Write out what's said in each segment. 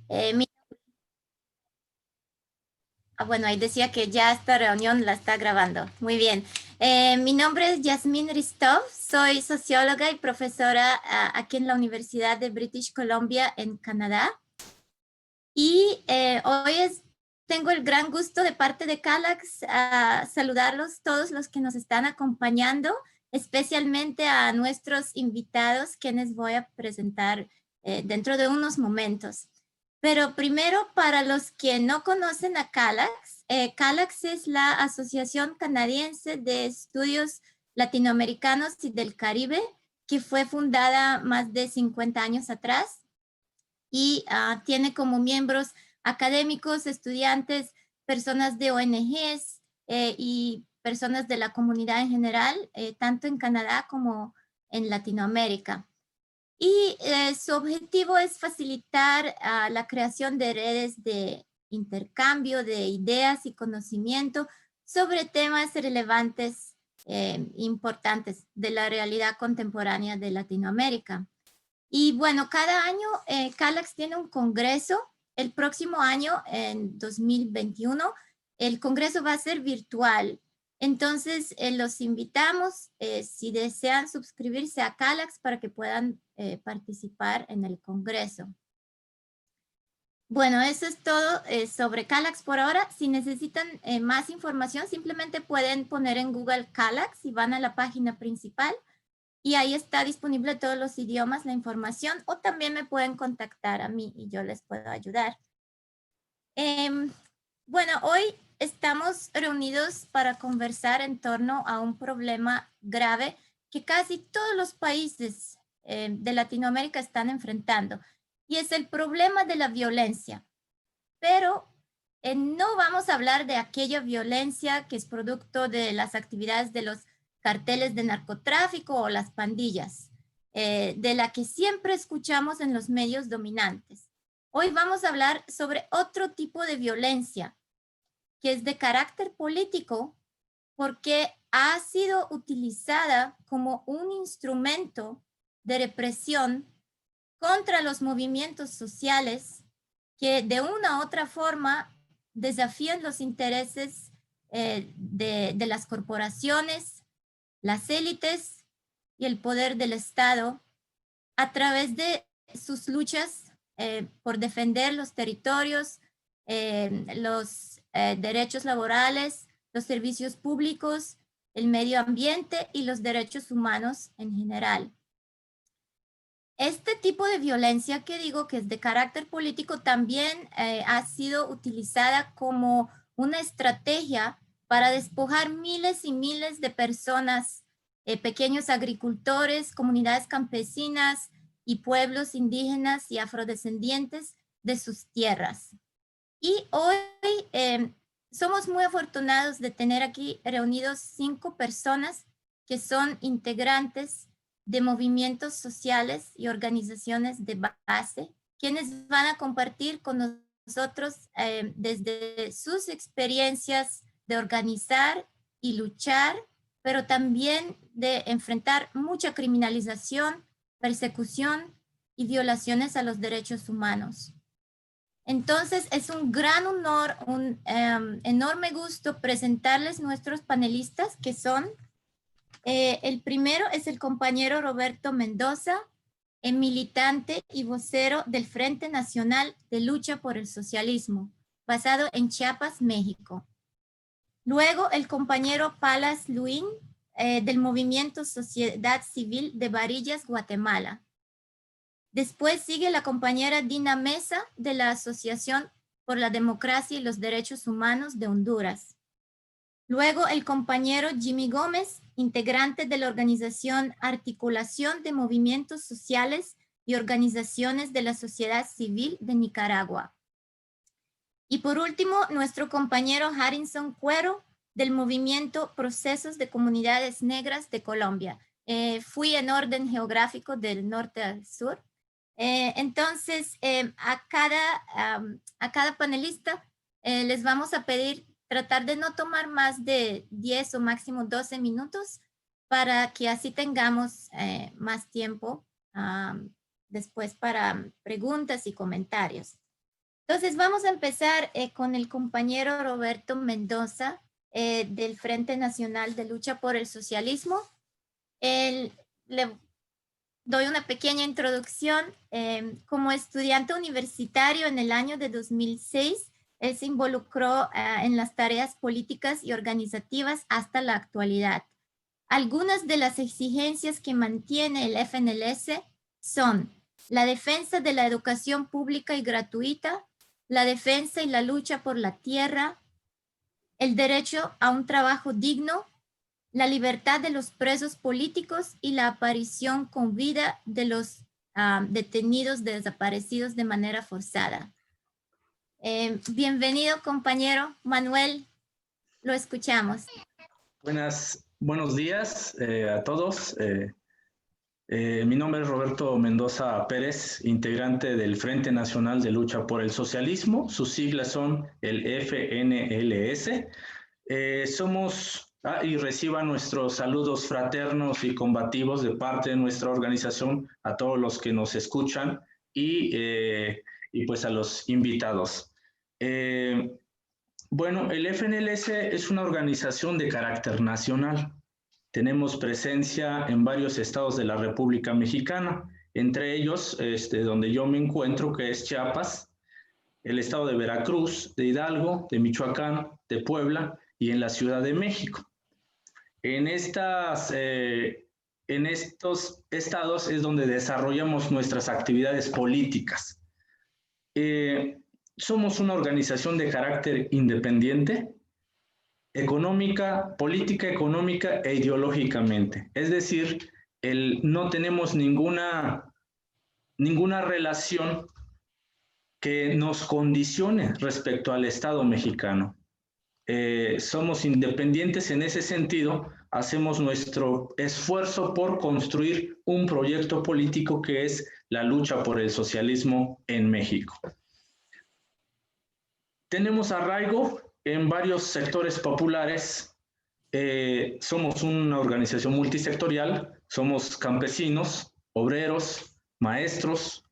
Mi bueno, ahí decía que ya esta reunión la está grabando. Muy bien. Mi nombre es Yasmín Ristov, soy socióloga y profesora aquí en la Universidad de British Columbia en Canadá. Y tengo el gran gusto de parte de Calax a saludarlos todos los que nos están acompañando, especialmente a nuestros invitados, quienes voy a presentar dentro de unos momentos. Pero primero, para los que no conocen a Calax, Calax es la Asociación Canadiense de Estudios Latinoamericanos y del Caribe, que fue fundada más de 50 años atrás y tiene como miembros académicos, estudiantes, personas de ONGs y personas de la comunidad en general, tanto en Canadá como en Latinoamérica. Y su objetivo es facilitar la creación de redes de intercambio de ideas y conocimiento sobre temas relevantes, importantes de la realidad contemporánea de Latinoamérica. Y bueno, cada año Calax tiene un congreso. El próximo año, en 2021, el congreso va a ser virtual. Entonces, los invitamos, si desean suscribirse a Calax para que puedan participar en el congreso. Bueno, eso es todo sobre Calax por ahora. Si necesitan más información, simplemente pueden poner en Google Calax y van a la página principal. Y ahí está disponible todos los idiomas, la información, o también me pueden contactar a mí y yo les puedo ayudar. Bueno, hoy estamos reunidos para conversar en torno a un problema grave que casi todos los países de Latinoamérica están enfrentando, y es el problema de la violencia. Pero no vamos a hablar de aquella violencia que es producto de las actividades de los carteles de narcotráfico o las pandillas, de la que siempre escuchamos en los medios dominantes. Hoy vamos a hablar sobre otro tipo de violencia que es de carácter político porque ha sido utilizada como un instrumento de represión contra los movimientos sociales que de una u otra forma desafían los intereses de las corporaciones, las élites y el poder del Estado a través de sus luchas por defender los territorios, los derechos laborales, los servicios públicos, el medio ambiente y los derechos humanos en general. Este tipo de violencia que digo que es de carácter político también ha sido utilizada como una estrategia para despojar miles y miles de personas, pequeños agricultores, comunidades campesinas y pueblos indígenas y afrodescendientes de sus tierras. Y hoy somos muy afortunados de tener aquí reunidos 5 personas que son integrantes de movimientos sociales y organizaciones de base, quienes van a compartir con nosotros desde sus experiencias de organizar y luchar, pero también de enfrentar mucha criminalización, persecución y violaciones a los derechos humanos. Entonces, es un gran honor, un enorme gusto presentarles nuestros panelistas, que son, el primero es el compañero Roberto Mendoza, militante y vocero del Frente Nacional de Lucha por el Socialismo, basado en Chiapas, México. Luego, el compañero Palas Luín, del Movimiento Sociedad Civil de Varillas, Guatemala. Después sigue la compañera Dina Mesa de la Asociación por la Democracia y los Derechos Humanos de Honduras. Luego el compañero Jimmy Gómez, integrante de la organización Articulación de Movimientos Sociales y Organizaciones de la Sociedad Civil de Nicaragua. Y por último, nuestro compañero Harrison Cuero del movimiento Procesos de Comunidades Negras de Colombia. Fui en orden geográfico del norte al sur. Entonces, a cada panelista les vamos a pedir tratar de no tomar más de 10 o máximo 12 minutos para que así tengamos más tiempo después para preguntas y comentarios. Entonces vamos a empezar con el compañero Roberto Mendoza del Frente Nacional de Lucha por el Socialismo. Le doy una pequeña introducción. Como estudiante universitario en el año de 2006, él se involucró en las tareas políticas y organizativas hasta la actualidad. Algunas de las exigencias que mantiene el FNLS son la defensa de la educación pública y gratuita, la defensa y la lucha por la tierra, el derecho a un trabajo digno, la libertad de los presos políticos y la aparición con vida de los detenidos desaparecidos de manera forzada. Bienvenido, compañero Manuel, lo escuchamos. Buenos días a todos. Mi nombre es Roberto Mendoza Pérez, integrante del Frente Nacional de Lucha por el Socialismo. Sus siglas son el FNLS. Y reciban nuestros saludos fraternos y combativos de parte de nuestra organización a todos los que nos escuchan y pues a los invitados. Bueno, el FNLS es una organización de carácter nacional. Tenemos presencia en varios estados de la República Mexicana, entre ellos donde yo me encuentro, que es Chiapas, el estado de Veracruz, de Hidalgo, de Michoacán, de Puebla y en la Ciudad de México. En estos estados es donde desarrollamos nuestras actividades políticas. Somos una organización de carácter independiente, política, económica e ideológicamente. Es decir, no tenemos ninguna relación que nos condicione respecto al Estado mexicano. Somos independientes en ese sentido, hacemos nuestro esfuerzo por construir un proyecto político que es la lucha por el socialismo en México. Tenemos arraigo en varios sectores populares. Somos una organización multisectorial, somos campesinos, obreros, maestros,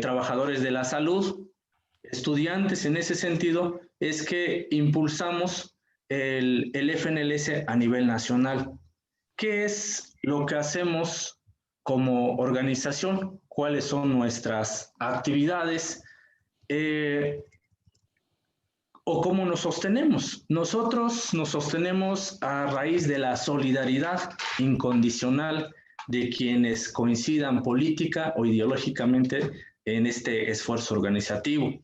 trabajadores de la salud, estudiantes. En ese sentido es que impulsamos el FNLS a nivel nacional. ¿Qué es lo que hacemos como organización? ¿Cuáles son nuestras actividades? ¿O cómo nos sostenemos? Nosotros nos sostenemos a raíz de la solidaridad incondicional de quienes coincidan política o ideológicamente en este esfuerzo organizativo.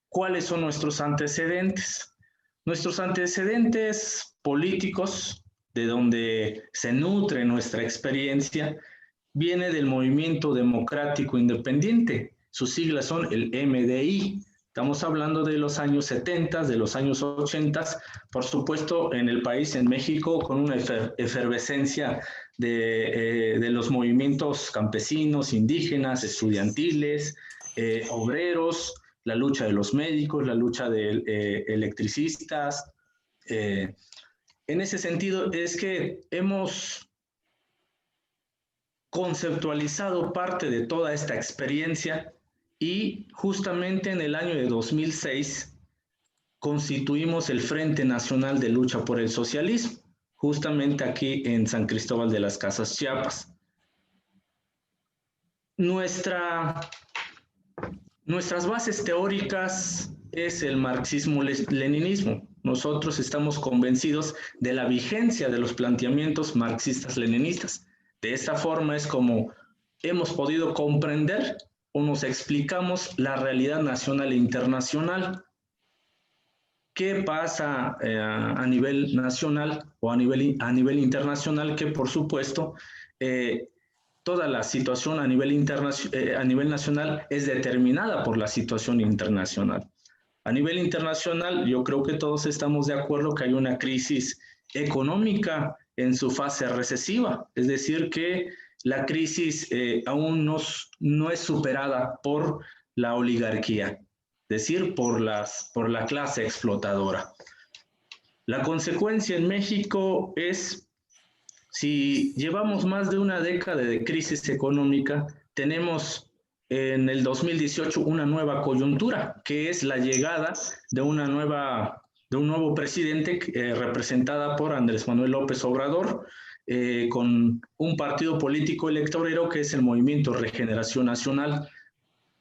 ¿Cuáles son nuestros antecedentes? Nuestros antecedentes políticos, de donde se nutre nuestra experiencia, viene del Movimiento Democrático Independiente. Sus siglas son el MDI. Estamos hablando de los años 70, de los años 80, por supuesto en el país, en México, con una efervescencia de los movimientos campesinos, indígenas, estudiantiles, obreros, la lucha de los médicos, la lucha de electricistas. En ese sentido es que hemos conceptualizado parte de toda esta experiencia y justamente en el año de 2006 constituimos el Frente Nacional de Lucha por el Socialismo, justamente aquí en San Cristóbal de las Casas, Chiapas. Nuestras bases teóricas es el marxismo-leninismo. Nosotros estamos convencidos de la vigencia de los planteamientos marxistas-leninistas. De esta forma es como hemos podido comprender o nos explicamos la realidad nacional e internacional. ¿Qué pasa a nivel nacional o a nivel internacional? Que por supuesto toda la situación a nivel nacional es determinada por la situación internacional. A nivel internacional, yo creo que todos estamos de acuerdo que hay una crisis económica en su fase recesiva, es decir, que la crisis aún no es superada por la oligarquía, es decir, por la clase explotadora. La consecuencia en México es, si llevamos más de una década de crisis económica, tenemos en el 2018 una nueva coyuntura, que es la llegada de un nuevo presidente representada por Andrés Manuel López Obrador, con un partido político electorero que es el Movimiento Regeneración Nacional.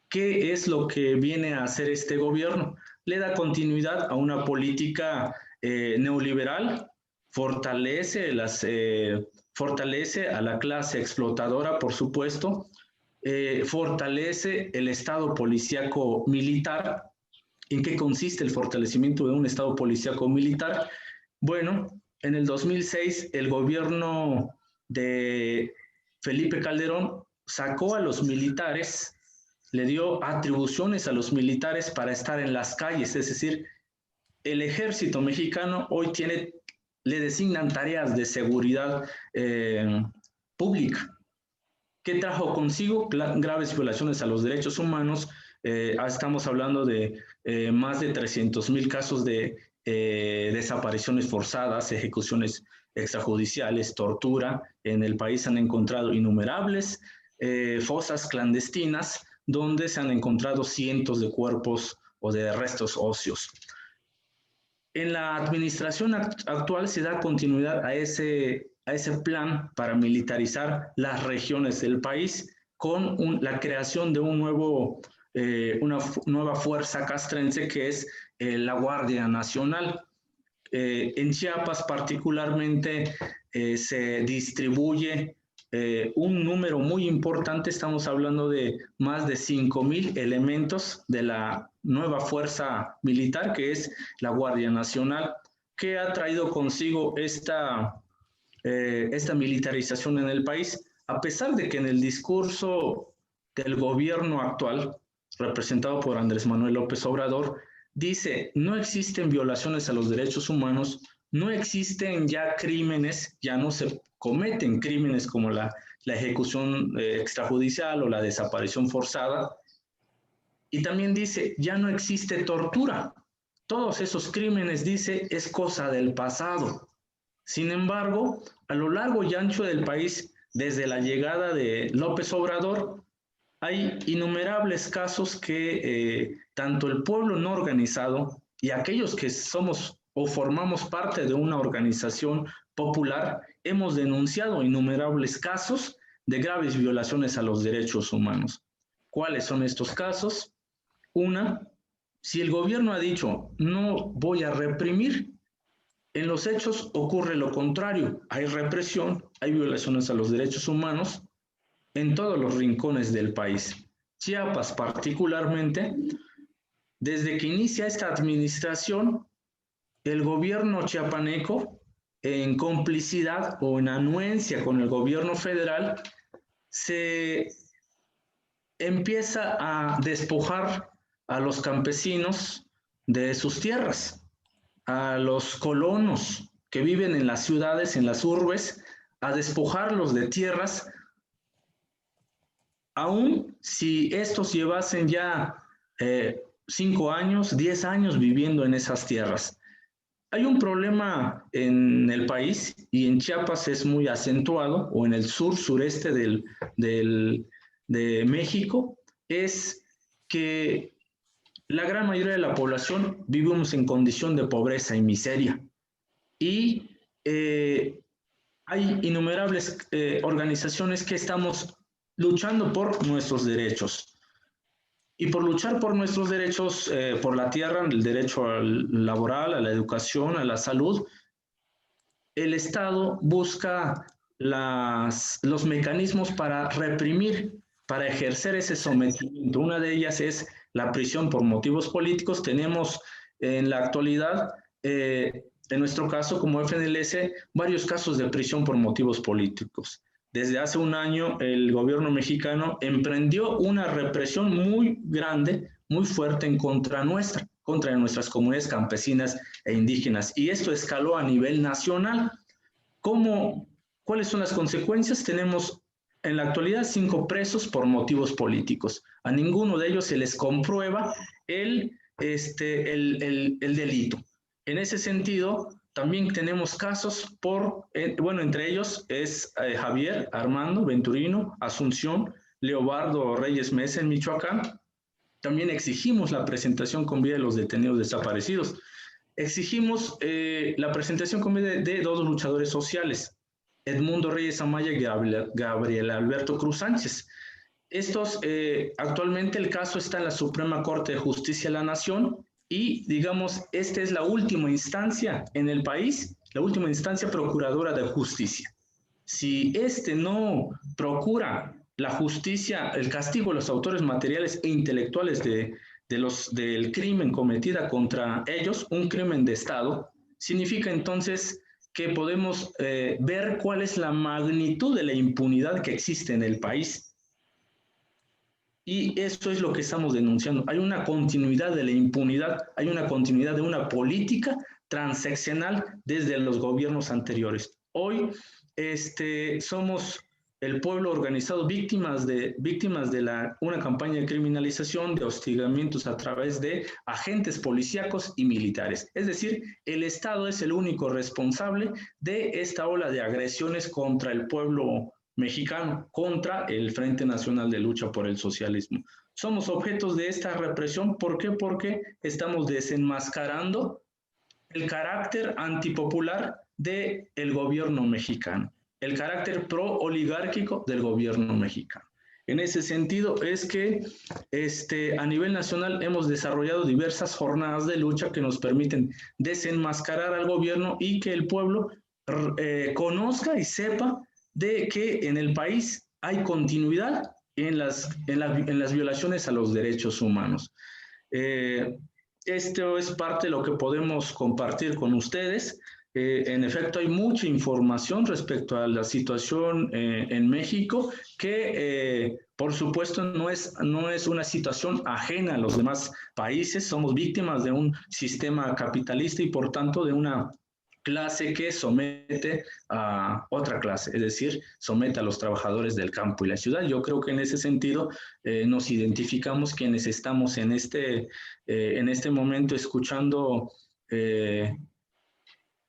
¿Qué es lo que viene a hacer este gobierno? Le da continuidad a una política neoliberal, fortalece a la clase explotadora, por supuesto, fortalece el Estado policíaco militar. ¿En qué consiste el fortalecimiento de un Estado policíaco militar? Bueno, en el 2006 el gobierno de Felipe Calderón sacó a los militares, le dio atribuciones a los militares para estar en las calles, es decir, el ejército mexicano hoy le designan tareas de seguridad pública. ¿Qué trajo consigo? Graves violaciones a los derechos humanos. Estamos hablando de más de 300,000 casos de desapariciones forzadas, ejecuciones extrajudiciales, tortura. En el país han encontrado innumerables fosas clandestinas donde se han encontrado cientos de cuerpos o de restos óseos. En la administración actual se da continuidad a ese plan para militarizar las regiones del país con la creación de una nueva fuerza castrense que es la Guardia Nacional. En Chiapas particularmente se distribuye un número muy importante, estamos hablando de más de 5,000 elementos de la nueva fuerza militar que es la Guardia Nacional, que ha traído consigo esta militarización en el país, a pesar de que en el discurso del gobierno actual, representado por Andrés Manuel López Obrador, dice, no existen violaciones a los derechos humanos, no existen ya crímenes, ya no se cometen crímenes como la ejecución extrajudicial o la desaparición forzada, y también dice, ya no existe tortura. Todos esos crímenes, dice, es cosa del pasado. Sin embargo, a lo largo y ancho del país, desde la llegada de López Obrador, hay innumerables casos que tanto el pueblo no organizado y aquellos que somos o formamos parte de una organización popular, hemos denunciado innumerables casos de graves violaciones a los derechos humanos. ¿Cuáles son estos casos? Una, si el gobierno ha dicho, no voy a reprimir, en los hechos ocurre lo contrario. Hay represión, hay violaciones a los derechos humanos en todos los rincones del país. Chiapas particularmente, desde que inicia esta administración, el gobierno chiapaneco, en complicidad o en anuencia con el gobierno federal, se empieza a despojar a los campesinos de sus tierras, a los colonos que viven en las ciudades, en las urbes, a despojarlos de tierras, aun si estos llevasen ya 5 años, 10 años viviendo en esas tierras. Hay un problema en el país y en Chiapas es muy acentuado, o en el sureste de México, es que la gran mayoría de la población vivimos en condición de pobreza y miseria. Y hay innumerables organizaciones que estamos luchando por nuestros derechos. Y por luchar por nuestros derechos, por la tierra, el derecho laboral, a la educación, a la salud, el Estado busca los mecanismos para reprimir, para ejercer ese sometimiento. Una de ellas es la prisión por motivos políticos. Tenemos en la actualidad, en nuestro caso como FNLS, varios casos de prisión por motivos políticos. Desde hace un año el gobierno mexicano emprendió una represión muy grande, muy fuerte en contra de nuestras comunidades campesinas e indígenas. Y esto escaló a nivel nacional. ¿Cuáles son las consecuencias? Tenemos en la actualidad 5 presos por motivos políticos. A ninguno de ellos se les comprueba el delito. En ese sentido, también tenemos casos entre ellos es Javier, Armando, Venturino, Asunción, Leobardo Reyes Mesa en Michoacán, también exigimos la presentación con vida de los detenidos desaparecidos. Exigimos la presentación con vida de dos luchadores sociales, Edmundo Reyes Amaya y Gabriel Alberto Cruz Sánchez. Actualmente el caso está en la Suprema Corte de Justicia de la Nación y, digamos, esta es la última instancia en el país, la última instancia procuradora de justicia. Si no procura la justicia, el castigo a los autores materiales e intelectuales del crimen cometida contra ellos, un crimen de Estado, significa entonces que podemos ver cuál es la magnitud de la impunidad que existe en el país. Y eso es lo que estamos denunciando. Hay una continuidad de la impunidad, hay una continuidad de una política transeccional desde los gobiernos anteriores. Hoy somos el pueblo organizado víctimas de una campaña de criminalización, de hostigamientos a través de agentes policíacos y militares. Es decir, el Estado es el único responsable de esta ola de agresiones contra el pueblo mexicano, contra el Frente Nacional de Lucha por el Socialismo. Somos objetos de esta represión. ¿Por qué? Porque estamos desenmascarando el carácter antipopular del gobierno mexicano, el carácter pro-oligárquico del gobierno mexicano. En ese sentido es que a nivel nacional hemos desarrollado diversas jornadas de lucha que nos permiten desenmascarar al gobierno y que el pueblo conozca y sepa de que en el país hay continuidad en las violaciones a los derechos humanos. Esto es parte de lo que podemos compartir con ustedes. En efecto, hay mucha información respecto a la situación en México que, por supuesto, no es una situación ajena a los demás países. Somos víctimas de un sistema capitalista y, por tanto, de una clase que somete a otra clase, es decir, somete a los trabajadores del campo y la ciudad. Yo creo que en ese sentido nos identificamos quienes estamos en este momento escuchando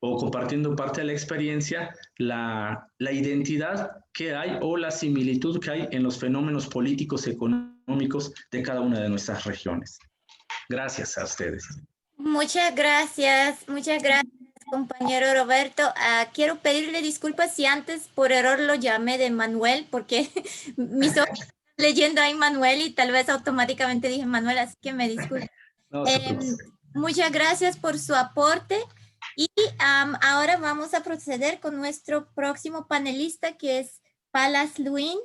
o compartiendo parte de la experiencia, la identidad que hay o la similitud que hay en los fenómenos políticos económicos de cada una de nuestras regiones. Gracias a ustedes. Muchas gracias, compañero Roberto. Quiero pedirle disculpas si antes por error lo llamé de Manuel, porque mis ojos están leyendo ahí Manuel y tal vez automáticamente dije Manuel, así que me disculpo. No, muchas gracias por su aporte y ahora vamos a proceder con nuestro próximo panelista, que es Palas Luin.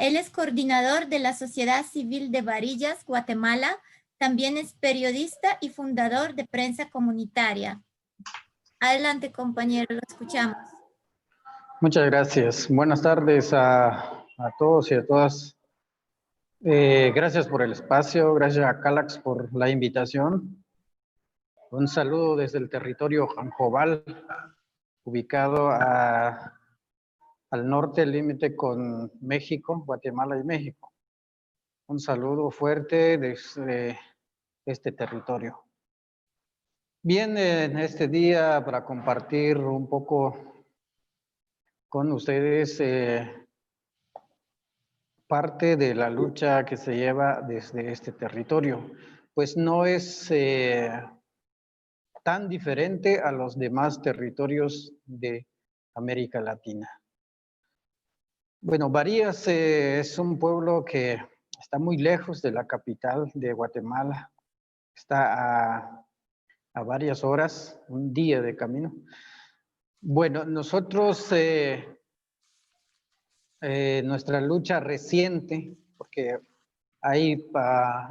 Él es coordinador de la Sociedad Civil de Varillas, Guatemala. También es periodista y fundador de Prensa Comunitaria. Adelante, compañero, lo escuchamos. Muchas gracias. Buenas tardes a todos y a todas. Gracias por el espacio, gracias a Calax por la invitación. Un saludo desde el territorio Janjobal, ubicado al norte, el límite con México, Guatemala y México. Un saludo fuerte desde este territorio. Bien, en este día para compartir un poco con ustedes parte de la lucha que se lleva desde este territorio, pues no es tan diferente a los demás territorios de América Latina. Bueno, Varillas es un pueblo que está muy lejos de la capital de Guatemala, está a varias horas, un día de camino. Bueno, nosotros, nuestra lucha reciente, porque hay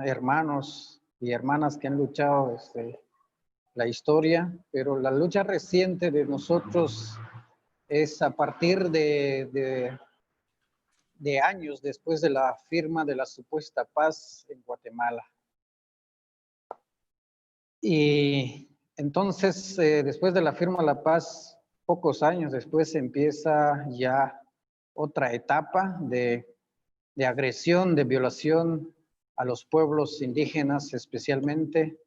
hermanos y hermanas que han luchado desde la historia, pero la lucha reciente de nosotros es a partir de años después de la firma de la supuesta paz en Guatemala. Y entonces, después de la firma de la paz, pocos años después empieza ya otra etapa de agresión, de violación a los pueblos indígenas, especialmente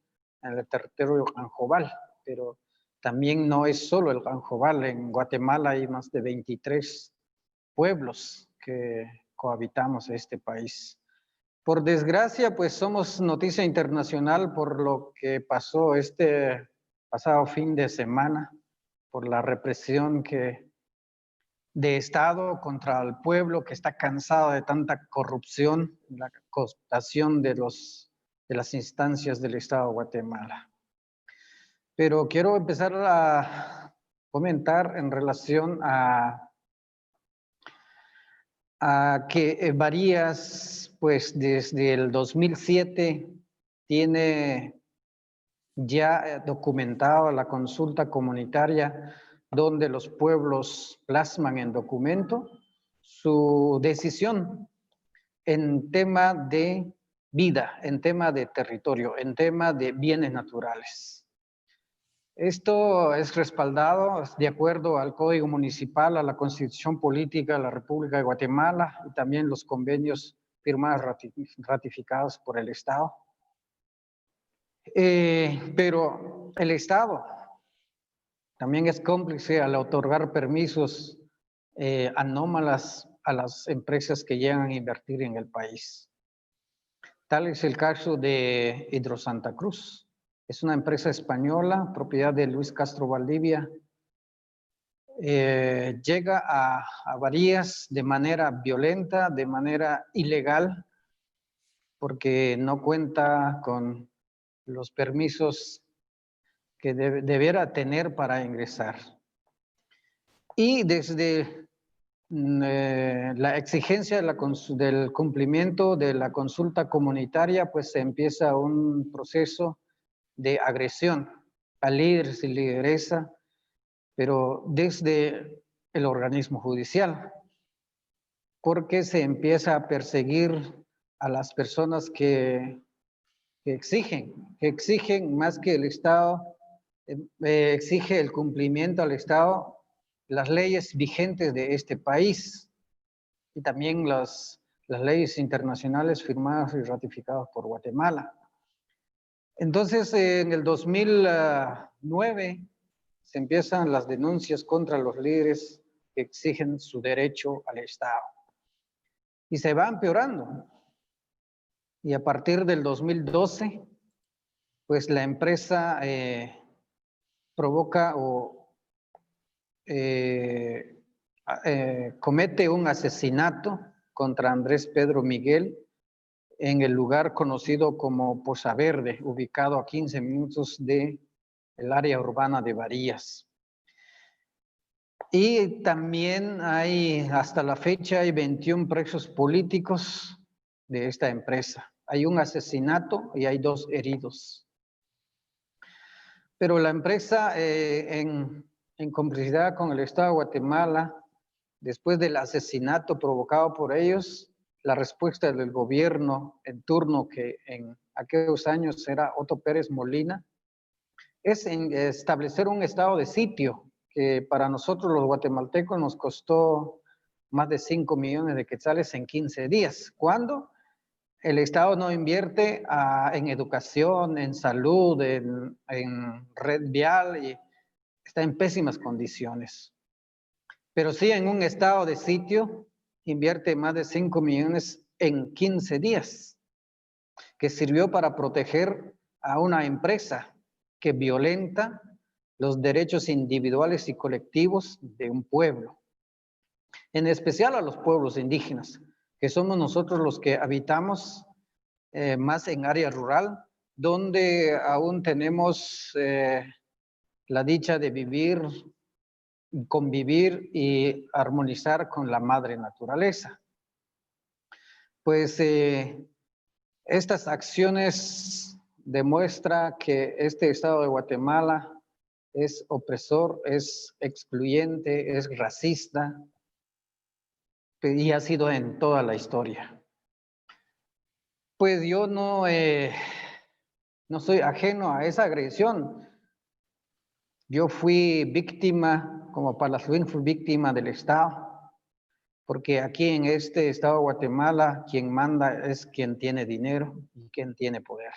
en el territorio Janjobal. Pero también no es solo el Janjobal, en Guatemala hay más de 23 pueblos que cohabitamos este país. Por desgracia, pues somos noticia internacional por lo que pasó este pasado fin de semana, por la represión de Estado contra el pueblo que está cansado de tanta corrupción, la cooptación de las instancias del Estado de Guatemala. Pero quiero empezar a comentar en relación a que Varías, pues desde el 2007 tiene ya documentado la consulta comunitaria donde los pueblos plasman en documento su decisión en tema de vida, en tema de territorio, en tema de bienes naturales. Esto es respaldado de acuerdo al Código Municipal, a la Constitución Política de la República de Guatemala y también los convenios firmados, ratificados por el Estado. Pero el Estado también es cómplice al otorgar permisos anómalas a las empresas que llegan a invertir en el país. Tal es el caso de Hidrosanta Cruz. Es una empresa española, propiedad de Luis Castro Valdivia. Llega a Varías de manera violenta, de manera ilegal, porque no cuenta con los permisos que debiera tener para ingresar. Y desde la exigencia del cumplimiento de la consulta comunitaria, pues se empieza un proceso de agresión a líderes y lideresa, pero desde el organismo judicial, porque se empieza a perseguir a las personas que exigen más que el Estado, exige el cumplimiento al Estado, las leyes vigentes de este país y también las leyes internacionales firmadas y ratificadas por Guatemala. Entonces, en el 2009 se empiezan las denuncias contra los líderes que exigen su derecho al Estado. Y se va empeorando. Y a partir del 2012, pues la empresa provoca o comete un asesinato contra Andrés Pedro Miguel en el lugar conocido como Poza Verde, ubicado a 15 minutos del área urbana de Varías. Y también hasta la fecha, hay 21 presos políticos de esta empresa. Hay un asesinato y hay 2 heridos. Pero la empresa, en complicidad con el Estado de Guatemala, después del asesinato provocado por ellos, la respuesta del gobierno en turno, que en aquellos años era Otto Pérez Molina, es establecer un estado de sitio que para nosotros los guatemaltecos nos costó más de 5 millones de quetzales en 15 días. ¿Cuándo? El Estado no invierte en educación, en salud, en red vial, y está en pésimas condiciones. Pero sí, en un estado de sitio invierte más de 5 millones en 15 días, que sirvió para proteger a una empresa que violenta los derechos individuales y colectivos de un pueblo, en especial a los pueblos indígenas, que somos nosotros los que habitamos más en área rural, donde aún tenemos la dicha de vivir, convivir y armonizar con la madre naturaleza. Pues estas acciones demuestran que este Estado de Guatemala es opresor, es excluyente, es racista, y ha sido en toda la historia. Pues yo no soy ajeno a esa agresión. Yo fui víctima, como Palasuín fui víctima del Estado, porque aquí en este Estado de Guatemala quien manda es quien tiene dinero y quien tiene poder.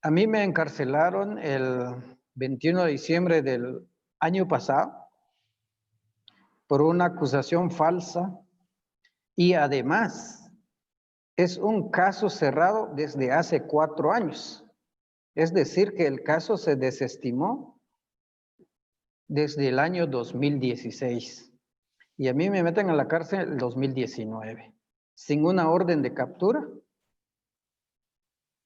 A mí me encarcelaron el 21 de diciembre del año pasado por una acusación falsa Y además, es un caso cerrado desde hace 4 años. Es decir, que el caso se desestimó desde el año 2016. Y a mí me meten a la cárcel en el 2019, sin una orden de captura,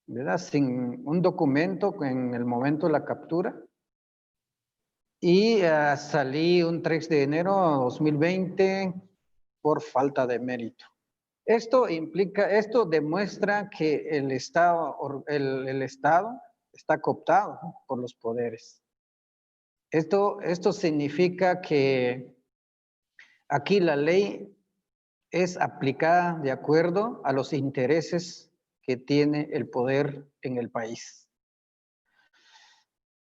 ¿verdad? Sin un documento en el momento de la captura. Y salí un 3 de enero de 2020 por falta de mérito. Esto demuestra que el Estado está cooptado por los poderes. Esto significa que aquí la ley es aplicada de acuerdo a los intereses que tiene el poder en el país.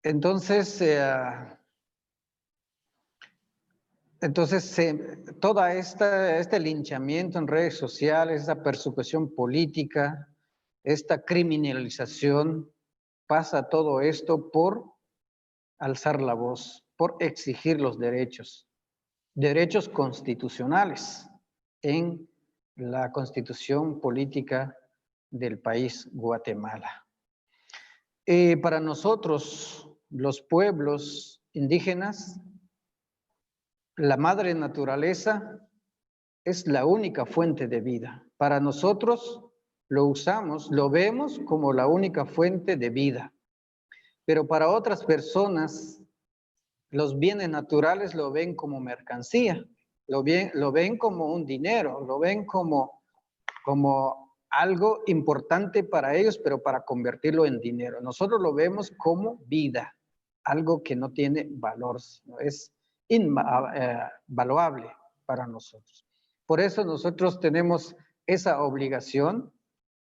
Entonces, todo este linchamiento en redes sociales, esta persecución política, esta criminalización, pasa todo esto por alzar la voz, por exigir los derechos constitucionales en la constitución política del país Guatemala. Para nosotros, los pueblos indígenas, la madre naturaleza es la única fuente de vida. Para nosotros lo vemos como la única fuente de vida. Pero para otras personas, los bienes naturales lo ven como mercancía, lo ven como un dinero, lo ven como algo importante para ellos, pero para convertirlo en dinero. Nosotros lo vemos como vida, algo que no tiene valor, es invaluable para nosotros. Por eso nosotros tenemos esa obligación,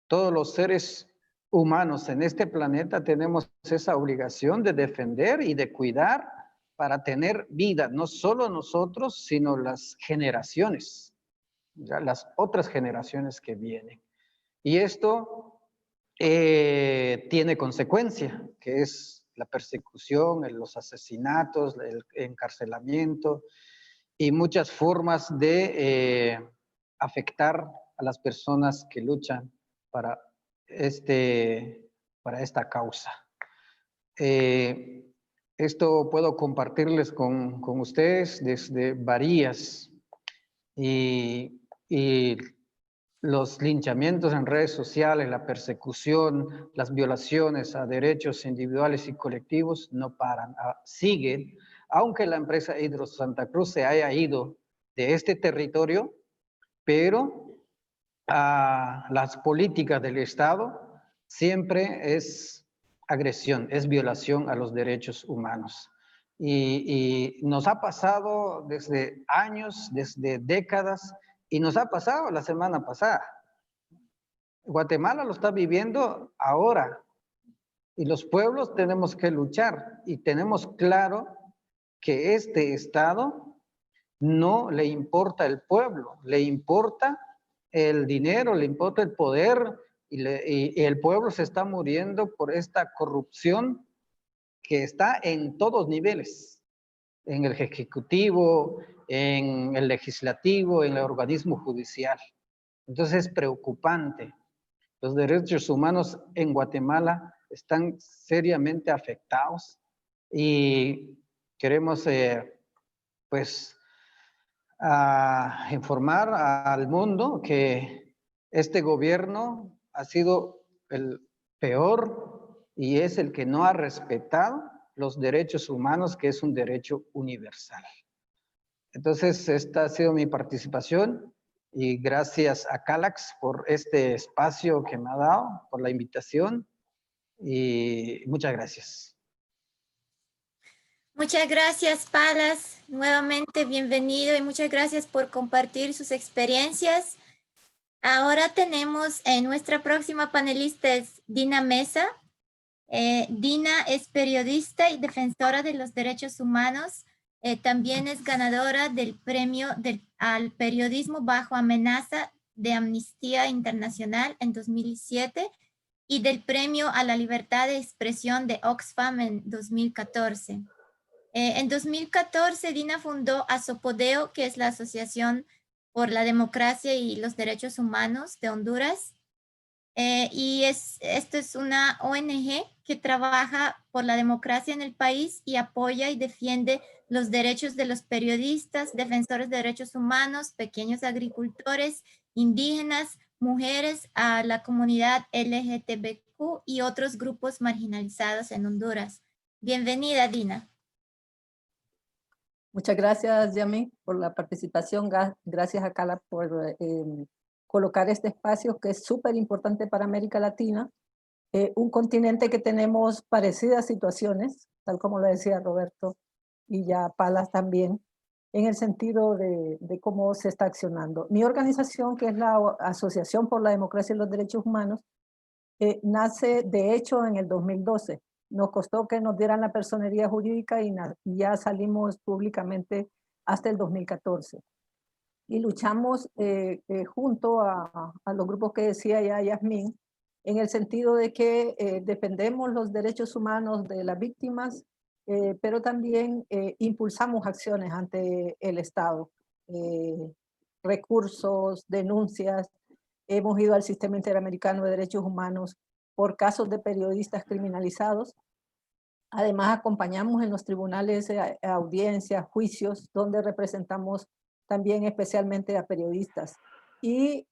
todos los seres humanos en este planeta tenemos esa obligación de defender y de cuidar para tener vida, no solo nosotros, sino las generaciones, ya las otras generaciones que vienen. Y esto tiene consecuencia, que es la persecución, los asesinatos, el encarcelamiento y muchas formas de afectar a las personas que luchan para esta causa. Esto puedo compartirles con ustedes desde varias y los linchamientos en redes sociales, la persecución, las violaciones a derechos individuales y colectivos no paran, siguen, aunque la empresa Hidro Santa Cruz se haya ido de este territorio, pero las políticas del Estado siempre es agresión, es violación a los derechos humanos. Y nos ha pasado desde años, desde décadas, y nos ha pasado la semana pasada. Guatemala lo está viviendo ahora, y los pueblos tenemos que luchar, y tenemos claro que este Estado no le importa el pueblo, le importa el dinero, le importa el poder, y el pueblo se está muriendo por esta corrupción que está en todos niveles, en el ejecutivo, en el legislativo, en el organismo judicial. Entonces es preocupante. Los derechos humanos en Guatemala están seriamente afectados y queremos informar al mundo que este gobierno ha sido el peor y es el que no ha respetado los derechos humanos, que es un derecho universal. Entonces, esta ha sido mi participación y gracias a Calax por este espacio que me ha dado, por la invitación y muchas gracias. Muchas gracias, Palas. Nuevamente bienvenido y muchas gracias por compartir sus experiencias. Ahora tenemos nuestra próxima panelista es Dina Mesa. Dina es periodista y defensora de los derechos humanos. También es ganadora del premio al periodismo bajo amenaza de Amnistía Internacional en 2007 y del premio a la libertad de expresión de Oxfam en 2014. En 2014, Dina fundó Azopodeo, que es la Asociación por la democracia y los derechos humanos de Honduras. Esto es una ONG que trabaja por la democracia en el país y apoya y defiende los derechos de los periodistas, defensores de derechos humanos, pequeños agricultores, indígenas, mujeres, a la comunidad LGTBQ y otros grupos marginalizados en Honduras. Bienvenida, Dina. Muchas gracias, Yami, por la participación. Gracias a Cala por colocar este espacio que es súper importante para América Latina, un continente que tenemos parecidas situaciones, tal como lo decía Roberto y ya Palas también, en el sentido de cómo se está accionando. Mi organización, que es la Asociación por la Democracia y los Derechos Humanos, nace de hecho en el 2012. Nos costó que nos dieran la personería jurídica y ya salimos públicamente hasta el 2014. Y luchamos junto a los grupos que decía ya Yasmín, en el sentido de que defendemos los derechos humanos de las víctimas, pero también impulsamos acciones ante el Estado, recursos, denuncias. Hemos ido al Sistema Interamericano de Derechos Humanos por casos de periodistas criminalizados. Además, acompañamos en los tribunales audiencias, juicios, donde representamos también especialmente a periodistas y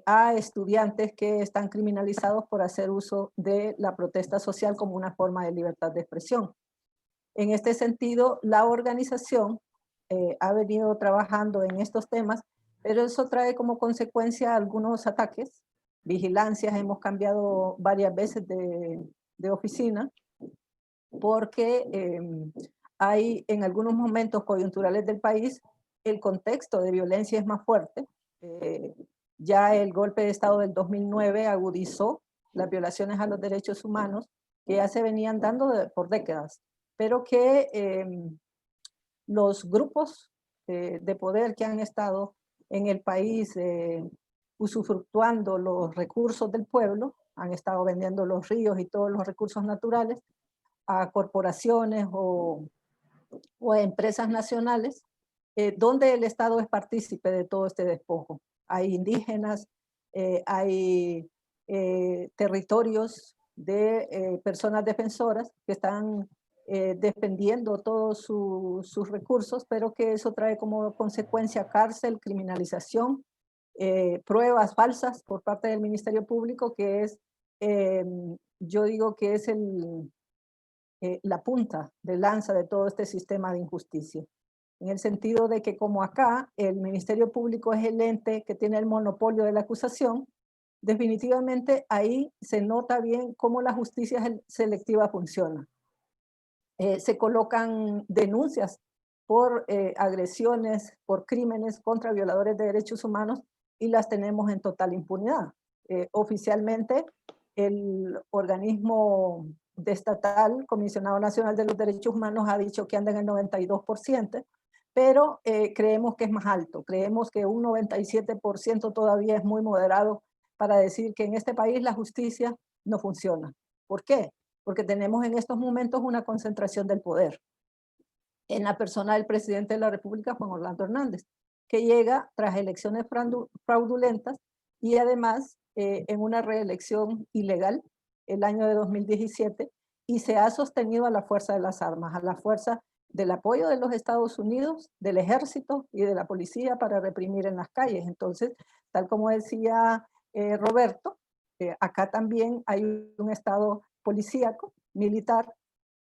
a estudiantes que están criminalizados por hacer uso de la protesta social como una forma de libertad de expresión. En este sentido, la organización ha venido trabajando en estos temas, pero eso trae como consecuencia algunos ataques, vigilancias. Hemos cambiado varias veces de oficina, porque hay en algunos momentos coyunturales del país el contexto de violencia es más fuerte. Ya el golpe de Estado del 2009 agudizó las violaciones a los derechos humanos que ya se venían dando por décadas, pero que los grupos de poder que han estado en el país usufructuando los recursos del pueblo, han estado vendiendo los ríos y todos los recursos naturales a corporaciones o a empresas nacionales, donde el Estado es partícipe de todo este despojo. Hay indígenas, hay territorios de personas defensoras que están defendiendo todos sus recursos, pero que eso trae como consecuencia cárcel, criminalización, pruebas falsas por parte del Ministerio Público, que es, yo digo que es la punta de lanza de todo este sistema de injusticia. En el sentido de que como acá el Ministerio Público es el ente que tiene el monopolio de la acusación, definitivamente ahí se nota bien cómo la justicia selectiva funciona. Se colocan denuncias por agresiones, por crímenes contra violadores de derechos humanos y las tenemos en total impunidad. Oficialmente el organismo estatal, Comisionado Nacional de los Derechos Humanos, ha dicho que anda en el 92%, pero creemos que es más alto. Creemos que un 97% todavía es muy moderado para decir que en este país la justicia no funciona. ¿Por qué? Porque tenemos en estos momentos una concentración del poder en la persona del presidente de la República, Juan Orlando Hernández, que llega tras elecciones fraudulentas y además en una reelección ilegal el año de 2017, y se ha sostenido a la fuerza de las armas, a la fuerza del apoyo de los Estados Unidos, del ejército y de la policía para reprimir en las calles. Entonces, tal como decía Roberto, acá también hay un estado policíaco, militar,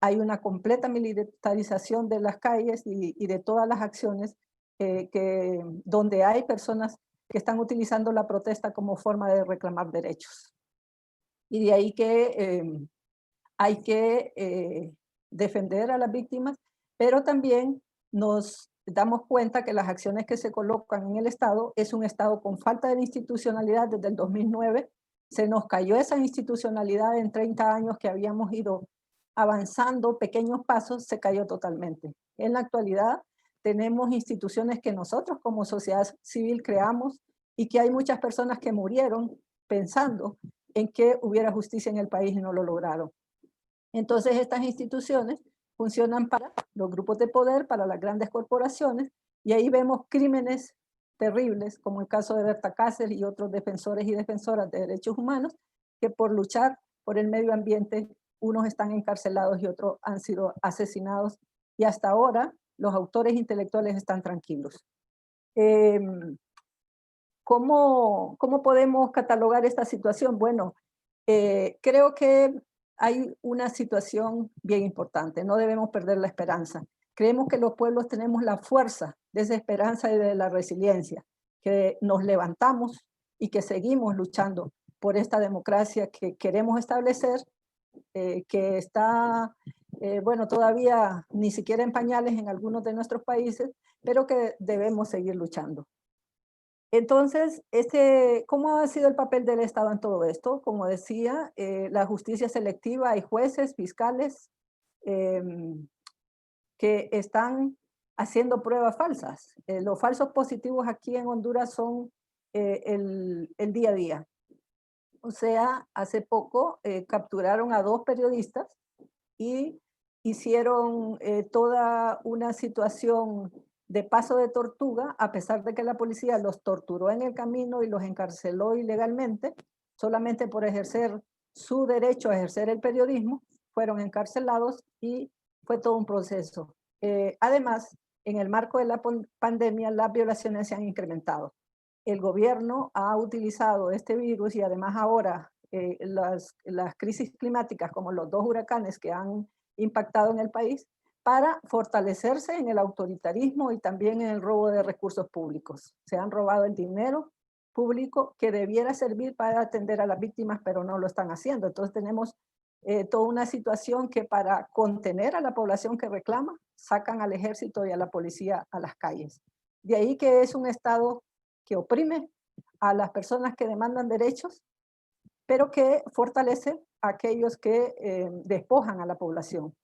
hay una completa militarización de las calles y de todas las acciones donde hay personas que están utilizando la protesta como forma de reclamar derechos. Y de ahí que hay que defender a las víctimas, pero también nos damos cuenta que las acciones que se colocan en el Estado es un Estado con falta de institucionalidad desde el 2009. Se nos cayó esa institucionalidad en 30 años que habíamos ido avanzando, pequeños pasos, se cayó totalmente. En la actualidad tenemos instituciones que nosotros como sociedad civil creamos y que hay muchas personas que murieron pensando en que hubiera justicia en el país y no lo lograron. Entonces estas instituciones funcionan para los grupos de poder, para las grandes corporaciones, y ahí vemos crímenes terribles, como el caso de Berta Cáceres y otros defensores y defensoras de derechos humanos, que por luchar por el medio ambiente, unos están encarcelados y otros han sido asesinados, y hasta ahora los autores intelectuales están tranquilos. ¿Cómo podemos catalogar esta situación? Bueno, creo que hay una situación bien importante, no debemos perder la esperanza. Creemos que los pueblos tenemos la fuerza de esa esperanza y de la resiliencia, que nos levantamos y que seguimos luchando por esta democracia que queremos establecer, que está, bueno, todavía ni siquiera en pañales en algunos de nuestros países, pero que debemos seguir luchando. Entonces, ¿cómo ha sido el papel del Estado en todo esto? Como decía, la justicia selectiva, hay jueces, fiscales, que están haciendo pruebas falsas. Los falsos positivos aquí en Honduras son el día a día. O sea, hace poco capturaron a 2 periodistas y hicieron toda una situación de paso de tortuga, a pesar de que la policía los torturó en el camino y los encarceló ilegalmente, solamente por ejercer su derecho a ejercer el periodismo, fueron encarcelados y fue todo un proceso. Además, en el marco de la pandemia, las violaciones se han incrementado. El gobierno ha utilizado este virus y además ahora las crisis climáticas, como los 2 huracanes que han impactado en el país, para fortalecerse en el autoritarismo y también en el robo de recursos públicos. Se han robado el dinero público que debiera servir para atender a las víctimas, pero no lo están haciendo. Entonces tenemos toda una situación que para contener a la población que reclama, sacan al ejército y a la policía a las calles. De ahí que es un Estado que oprime a las personas que demandan derechos, pero que fortalece a aquellos que despojan a la población,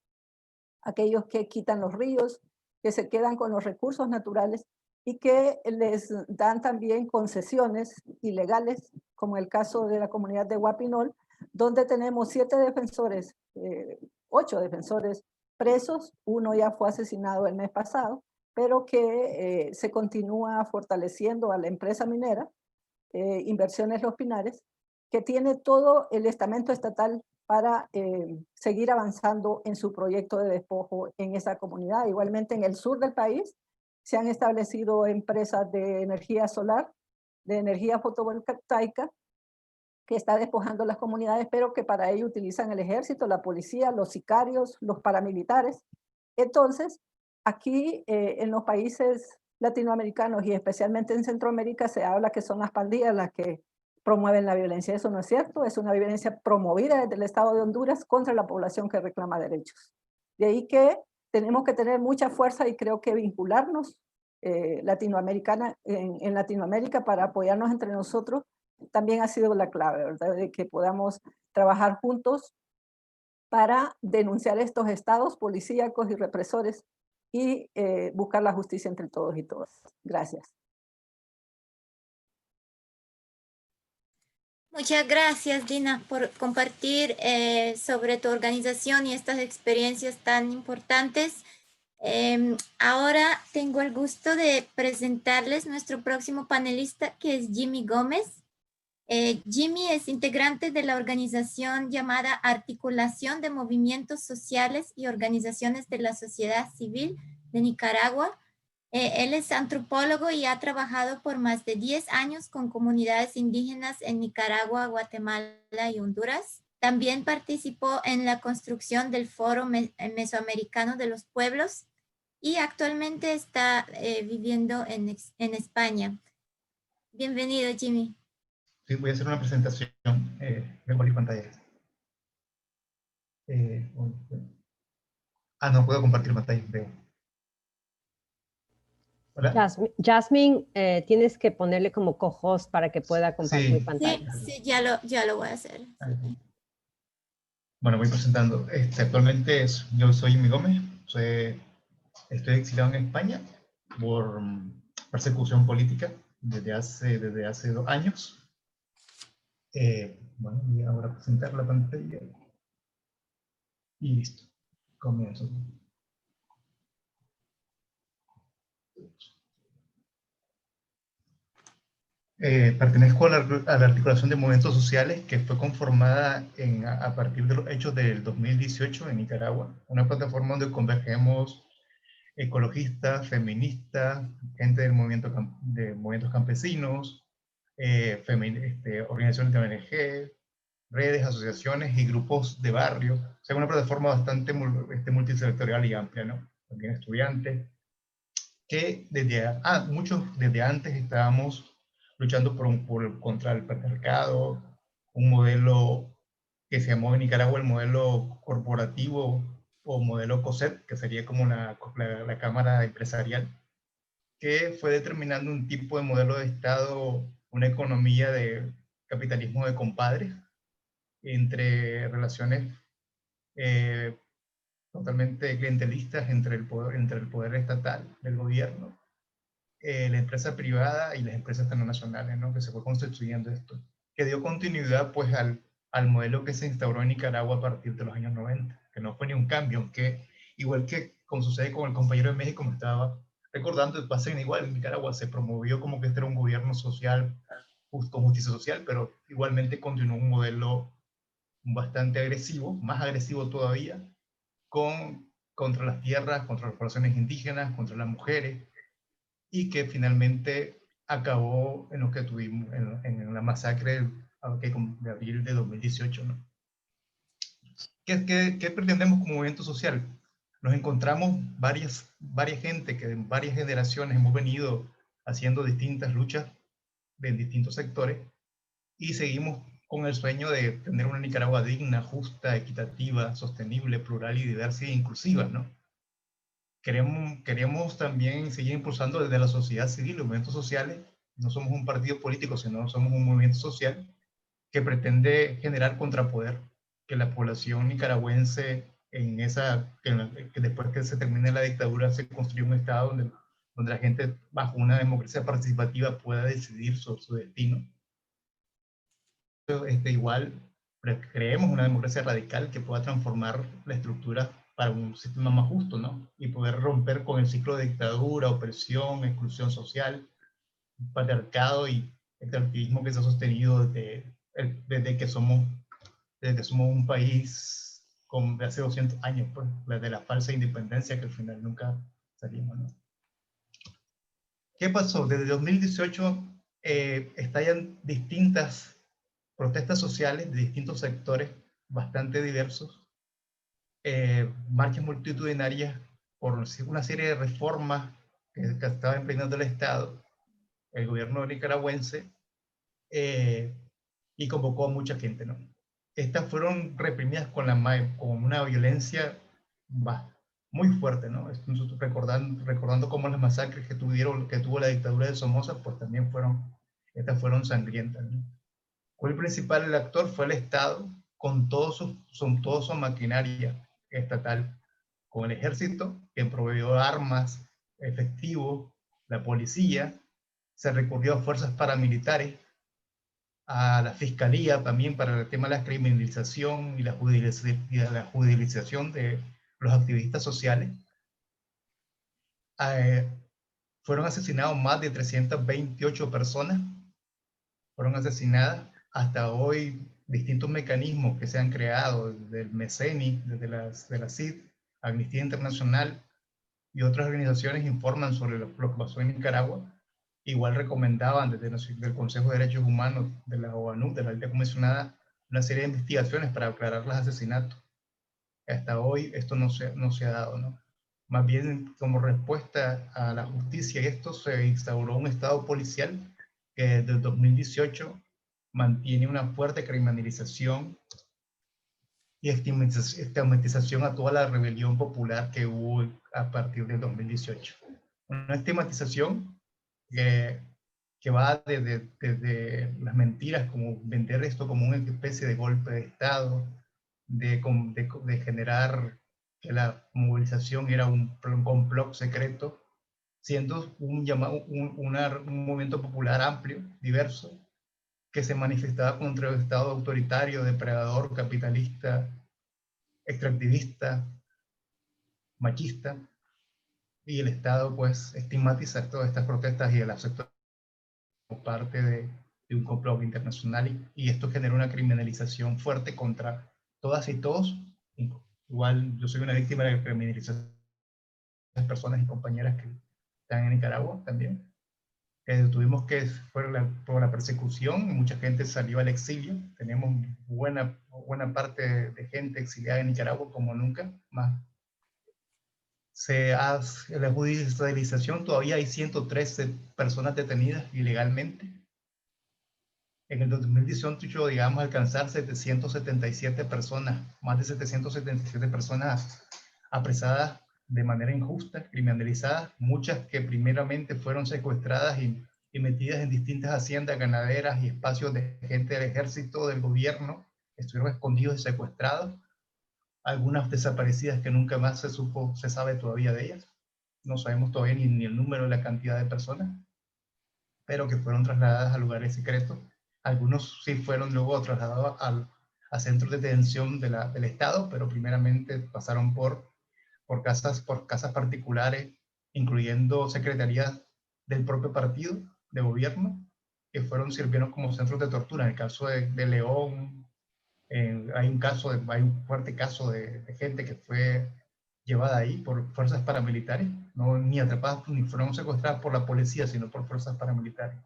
aquellos que quitan los ríos, que se quedan con los recursos naturales y que les dan también concesiones ilegales, como el caso de la comunidad de Guapinol, donde tenemos 7 defensores, 8 defensores presos, uno ya fue asesinado el mes pasado, pero que se continúa fortaleciendo a la empresa minera, Inversiones Los Pinares, que tiene todo el estamento estatal para seguir avanzando en su proyecto de despojo en esa comunidad. Igualmente en el sur del país se han establecido empresas de energía solar, de energía fotovoltaica, que está despojando las comunidades, pero que para ello utilizan el ejército, la policía, los sicarios, los paramilitares. Entonces, aquí en los países latinoamericanos y especialmente en Centroamérica se habla que son las pandillas las que promueven la violencia. Eso no es cierto, es una violencia promovida desde el Estado de Honduras contra la población que reclama derechos. De ahí que tenemos que tener mucha fuerza y creo que vincularnos en Latinoamérica para apoyarnos entre nosotros también ha sido la clave, ¿verdad? De que podamos trabajar juntos para denunciar estos estados policíacos y represores y buscar la justicia entre todos y todas. Gracias. Muchas gracias, Dina, por compartir sobre tu organización y estas experiencias tan importantes. Ahora tengo el gusto de presentarles nuestro próximo panelista, que es Jimmy Gómez. Jimmy es integrante de la organización llamada Articulación de Movimientos Sociales y Organizaciones de la Sociedad Civil de Nicaragua. Él es antropólogo y ha trabajado por más de 10 años con comunidades indígenas en Nicaragua, Guatemala y Honduras. También participó en la construcción del Foro Mesoamericano de los Pueblos y actualmente está viviendo en España. Bienvenido, Jimmy. Sí, voy a hacer una presentación. Voy a compartir pantalla. No puedo compartir pantalla. Veo. ¿Hola? Jasmine, tienes que ponerle como co-host para que pueda compartir pantalla. Sí, ya lo voy a hacer. Bueno, voy presentando. Actualmente yo soy Jimmy Gómez. Estoy exiliado en España por persecución política desde hace 2 años. Bueno, voy ahora a presentar la pantalla. Y listo. Comienzo. Pertenezco a la articulación de movimientos sociales que fue conformada a partir de los hechos del 2018 en Nicaragua, una plataforma donde convergemos ecologistas, feministas, gente del de movimientos campesinos, organizaciones de ONG, redes, asociaciones y grupos de barrio. O sea, una plataforma bastante multisectorial y amplia, ¿no? También estudiantes, que muchos desde antes estábamos luchando contra el patriarcado, un modelo que se llamó en Nicaragua el modelo corporativo o modelo COSET, que sería como la cámara empresarial, que fue determinando un tipo de modelo de Estado, una economía de capitalismo de compadres, entre relaciones totalmente clientelistas entre el poder estatal del gobierno, la empresa privada y las empresas transnacionales, ¿no? Que se fue constituyendo esto, que dio continuidad pues al modelo que se instauró en Nicaragua a partir de los años 90, que no fue ni un cambio, aunque igual que como sucede con el compañero de México, me estaba recordando, pasa igual en Nicaragua, se promovió como que este era un gobierno social, con justicia social, pero igualmente continuó un modelo bastante agresivo, más agresivo todavía, contra las tierras, contra las poblaciones indígenas, contra las mujeres, y que finalmente acabó en lo que tuvimos en la masacre de abril de 2018, ¿no? ¿Qué pretendemos como movimiento social? Nos encontramos varias gente que en varias generaciones hemos venido haciendo distintas luchas de distintos sectores y seguimos con el sueño de tener una Nicaragua digna, justa, equitativa, sostenible, plural y diversa e inclusiva, ¿no? Queremos también seguir impulsando desde la sociedad civil, los movimientos sociales. No somos un partido político, sino somos un movimiento social que pretende generar contrapoder, que la población nicaragüense, que después que se termine la dictadura, se construya un Estado donde la gente, bajo una democracia participativa, pueda decidir sobre su destino. Igual, creemos una democracia radical que pueda transformar la estructura para un sistema más justo, ¿no? Y poder romper con el ciclo de dictadura, opresión, exclusión social, patriarcado y extractivismo que se ha sostenido desde que somos un país de hace 200 años, pues, desde la falsa independencia que al final nunca salimos, ¿no? ¿Qué pasó? Desde 2018 estallan distintas protestas sociales de distintos sectores bastante diversos, marchas multitudinarias por una serie de reformas que estaba emprendiendo el Estado, el gobierno nicaragüense, y convocó a mucha gente, ¿no? Estas fueron reprimidas con una violencia muy fuerte, ¿no? Recordando cómo las masacres que tuvo la dictadura de Somoza, pues también fueron sangrientas, ¿no? El principal actor fue el Estado, con toda su maquinaria estatal, con el ejército, que proveyó armas, efectivo, la policía, se recurrió a fuerzas paramilitares, a la fiscalía también para el tema de la criminalización y la judicialización de los activistas sociales. Fueron asesinados más de 328 personas, fueron asesinadas. Hasta hoy, distintos mecanismos que se han creado, desde el MECENI, desde la CID, Amnistía Internacional y otras organizaciones informan sobre lo que pasó en Nicaragua. Igual recomendaban desde el Consejo de Derechos Humanos, de la ONU, de la Alta Comisionada, una serie de investigaciones para aclarar los asesinatos. Hasta hoy esto no se ha dado, ¿no? Más bien, como respuesta a la justicia y esto, se instauró un estado policial que desde el 2018 mantiene una fuerte criminalización y estigmatización a toda la rebelión popular que hubo a partir del 2018. Una estigmatización que va desde las mentiras, como vender esto como una especie de golpe de Estado, de generar que la movilización era un complot secreto, siendo un movimiento popular amplio, diverso, que se manifestaba contra el Estado autoritario, depredador, capitalista, extractivista, machista, y el Estado pues estigmatiza todas estas protestas y el aspecto parte de un complot internacional y esto genera una criminalización fuerte contra todas y todos. Igual yo soy una víctima de la criminalización de las personas y compañeras que están en Nicaragua también. Tuvimos que, por la persecución, mucha gente salió al exilio. Tenemos buena parte de gente exiliada en Nicaragua como nunca más. En la judicialización todavía hay 113 personas detenidas ilegalmente. En el 2018 llegamos a alcanzar 777 personas, más de 777 personas apresadas de manera injusta, criminalizadas, muchas que primeramente fueron secuestradas y metidas en distintas haciendas ganaderas y espacios de gente del ejército, del gobierno, estuvieron escondidos y secuestrados, algunas desaparecidas que nunca más se sabe todavía de ellas, no sabemos todavía ni el número, la cantidad de personas, pero que fueron trasladadas a lugares secretos. Algunos sí fueron luego trasladados a centros de detención del Estado, pero primeramente pasaron por casas particulares, incluyendo secretarías del propio partido de gobierno, que sirvieron como centros de tortura. En el caso de León, hay un fuerte caso de gente que fue llevada ahí por fuerzas paramilitares, no ni atrapadas ni fueron secuestradas por la policía, sino por fuerzas paramilitares.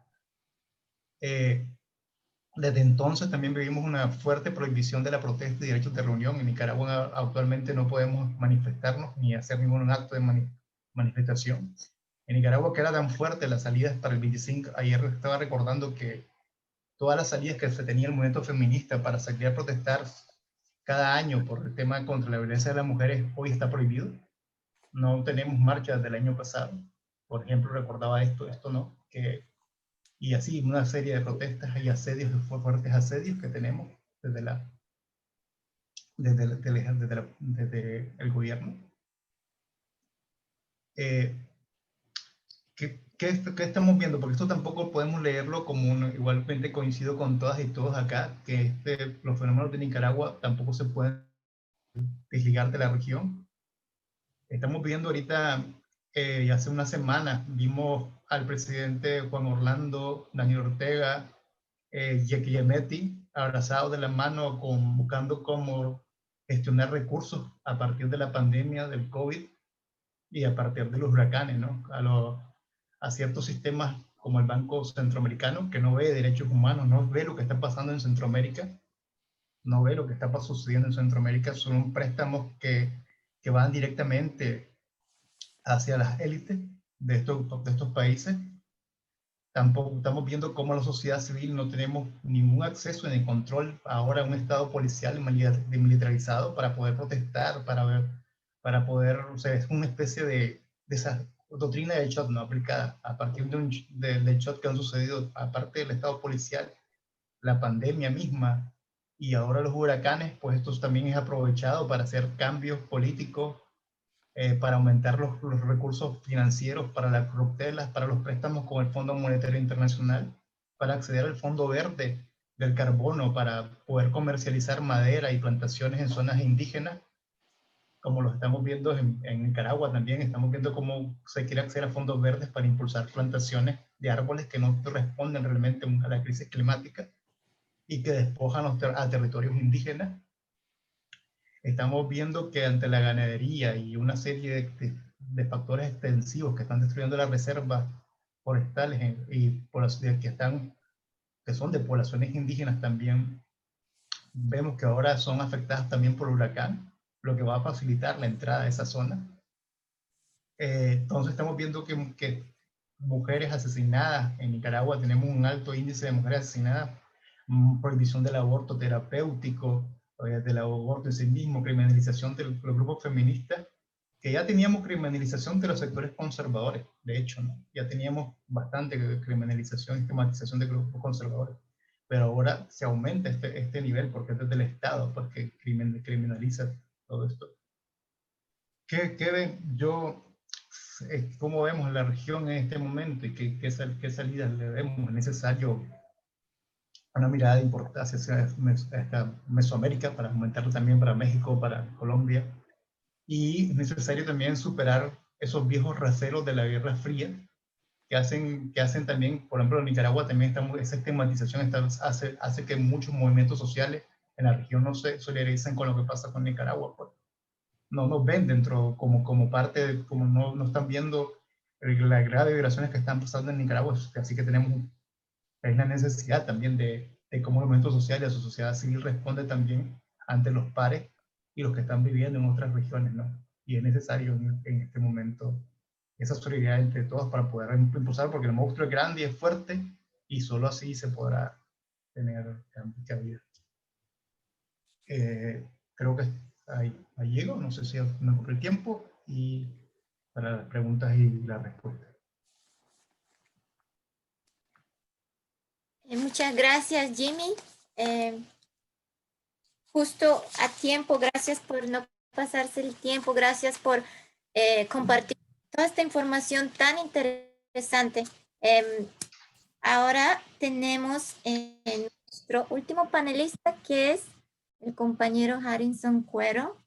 Desde entonces también vivimos una fuerte prohibición de la protesta y derechos de reunión. En Nicaragua actualmente no podemos manifestarnos ni hacer ningún acto de manifestación. En Nicaragua, que era tan fuerte las salidas para el 25, ayer estaba recordando que todas las salidas que se tenía el movimiento feminista para salir a protestar cada año por el tema contra la violencia de las mujeres, hoy está prohibido. No tenemos marchas del año pasado. Por ejemplo, recordaba esto no, y así una serie de protestas y asedios, fuertes asedios que tenemos desde el gobierno. ¿Qué estamos viendo? Porque esto tampoco podemos leerlo como igualmente coincido con todas y todos acá, que los fenómenos de Nicaragua tampoco se pueden desligar de la región. Estamos viendo ahorita, hace una semana, vimos al presidente Juan Orlando, Daniel Ortega, Yeki Yemeti, abrazados de la mano, buscando cómo gestionar recursos a partir de la pandemia del COVID y a partir de los huracanes, ¿no? A ciertos sistemas como el Banco Centroamericano, que no ve derechos humanos, no ve lo que está pasando en Centroamérica, no ve lo que está sucediendo en Centroamérica, son préstamos que van directamente hacia las élites de estos países. Tampoco estamos viendo cómo la sociedad civil no tenemos ningún acceso ni control ahora a un estado policial demilitarizado para poder protestar, para poder, o sea, es una especie de esa doctrina de shock no aplicada a partir del shock que han sucedido, aparte del estado policial, la pandemia misma y ahora los huracanes, pues esto también es aprovechado para hacer cambios políticos, para aumentar los recursos financieros para las corruptelas, para los préstamos con el Fondo Monetario Internacional, para acceder al Fondo Verde del Carbono, para poder comercializar madera y plantaciones en zonas indígenas, como lo estamos viendo en Nicaragua también. Estamos viendo cómo se quiere acceder a fondos verdes para impulsar plantaciones de árboles que no responden realmente a la crisis climática y que despojan a territorios indígenas. Estamos viendo que ante la ganadería y una serie de factores extensivos que están destruyendo las reservas forestales que son de poblaciones indígenas también, vemos que ahora son afectadas también por huracán, lo que va a facilitar la entrada a esa zona. Entonces estamos viendo que mujeres asesinadas en Nicaragua, tenemos un alto índice de mujeres asesinadas, prohibición del aborto terapéutico, del aborto en sí mismo, criminalización de los grupos feministas, que ya teníamos criminalización de los sectores conservadores, de hecho, ¿no? Ya teníamos bastante criminalización y estigmatización de grupos conservadores, pero ahora se aumenta este nivel porque es desde el Estado, porque criminaliza todo esto. ¿Cómo vemos la región en este momento y qué salidas le vemos? Es necesario una mirada de importancia hacia Mesoamérica para aumentarlo también para México, para Colombia, y es necesario también superar esos viejos recelos de la Guerra Fría que hacen también, por ejemplo, en Nicaragua también esa estigmatización hace que muchos movimientos sociales en la región no se solidaricen con lo que pasa con Nicaragua. Pues. No nos ven dentro como parte, como no están viendo las graves violaciones que están pasando en Nicaragua, así que es la necesidad también de cómo el movimiento social y la sociedad civil responde también ante los pares y los que están viviendo en otras regiones, ¿no? Y es necesario en este momento esa solidaridad entre todos para poder impulsar, porque el monstruo es grande y es fuerte, y solo así se podrá tener cabida. Creo que ahí llego, no sé si me ocurre el tiempo, y para las preguntas y las respuestas. Muchas gracias, Jimmy. Justo a tiempo, gracias por no pasarse el tiempo, gracias por compartir toda esta información tan interesante. Ahora tenemos nuestro último panelista, que es el compañero Harrison Cuero.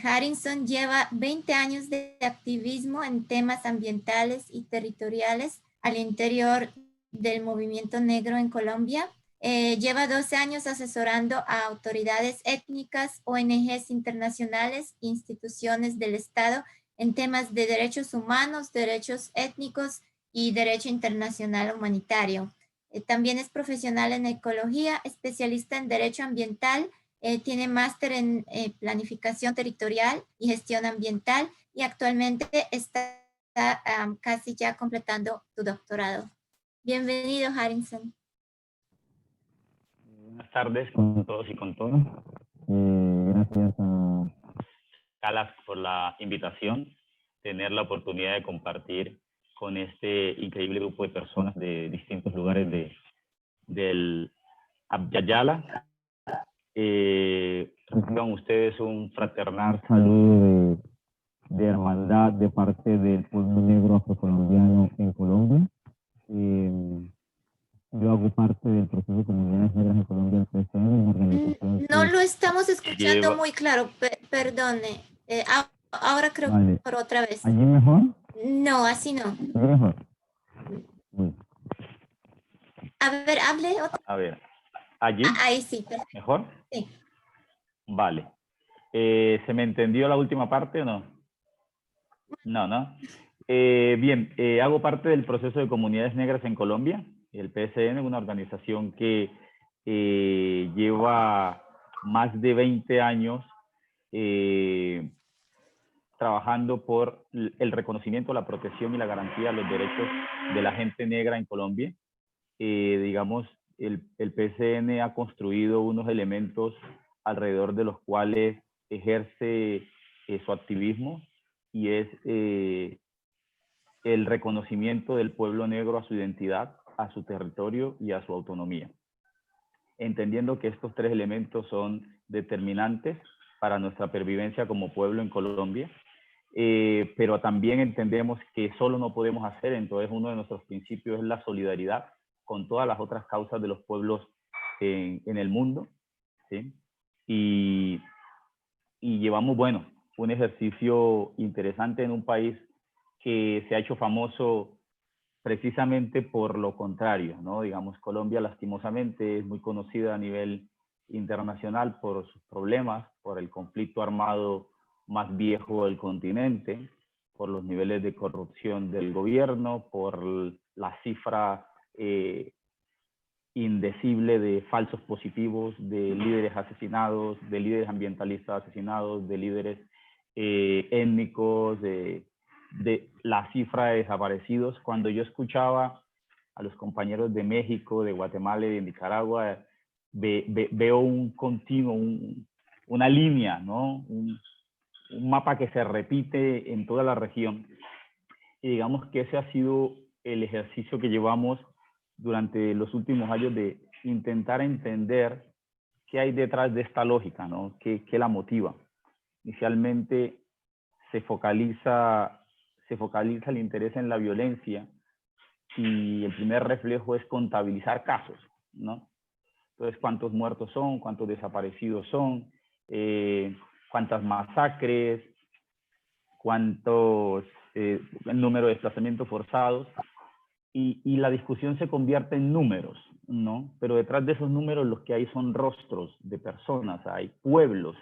Harrison lleva 20 años de activismo en temas ambientales y territoriales al interior del movimiento negro en Colombia. Lleva 12 años asesorando a autoridades étnicas, ONGs internacionales, instituciones del Estado en temas de derechos humanos, derechos étnicos y derecho internacional humanitario. También es profesional en ecología, especialista en derecho ambiental, tiene máster en planificación territorial y gestión ambiental y actualmente está casi ya completando su doctorado. Bienvenido, Harrison. Buenas tardes con todos y con todas. Gracias a Calax por la invitación, tener la oportunidad de compartir con este increíble grupo de personas de distintos lugares del Abya-Yala. Reciban ustedes un fraternal saludo de hermandad de parte del pueblo negro afrocolombiano en Colombia. Yo hago parte del proceso de comunidades negras en Colombia, el PSN, una organización. No lo estamos escuchando muy claro, perdone. Ahora creo que por otra vez. ¿Allí mejor? No, así no. ¿Allí mejor? Uy. A ver, hable otra. A ver, ¿allí? Ahí sí. ¿Mejor? Sí. Vale. ¿Se me entendió la última parte o no? No, ¿no? Bien, hago parte del proceso de comunidades negras en Colombia. El PSN, una organización que lleva más de 20 años trabajando por el reconocimiento, la protección y la garantía de los derechos de la gente negra en Colombia. Digamos, el PSN ha construido unos elementos alrededor de los cuales ejerce su activismo, y es el reconocimiento del pueblo negro a su identidad, a su territorio y a su autonomía. Entendiendo que estos tres elementos son determinantes para nuestra pervivencia como pueblo en Colombia, pero también entendemos que solo no podemos hacer, entonces uno de nuestros principios es la solidaridad con todas las otras causas de los pueblos en el mundo, ¿sí? Y llevamos, bueno, un ejercicio interesante en un país que se ha hecho famoso precisamente por lo contrario, ¿no? Digamos, Colombia lastimosamente es muy conocida a nivel internacional por sus problemas, por el conflicto armado más viejo del continente, por los niveles de corrupción del gobierno, por la cifra indecible de falsos positivos, de líderes asesinados, de líderes ambientalistas asesinados, de líderes étnicos, de la cifra de desaparecidos. Cuando yo escuchaba a los compañeros de México, de Guatemala y de Nicaragua, veo un continuo, una línea, ¿no? Un mapa que se repite en toda la región. Y digamos que ese ha sido el ejercicio que llevamos durante los últimos años, de intentar entender qué hay detrás de esta lógica, ¿no? ¿Qué la motiva? Inicialmente se focaliza el interés en la violencia, y el primer reflejo es contabilizar casos, ¿no? Entonces, ¿cuántos muertos son? ¿Cuántos desaparecidos son? ¿Cuántas masacres? ¿Cuántos el número de desplazamientos forzados, y la discusión se convierte en números, ¿no? Pero detrás de esos números lo que hay son rostros de personas, hay pueblos,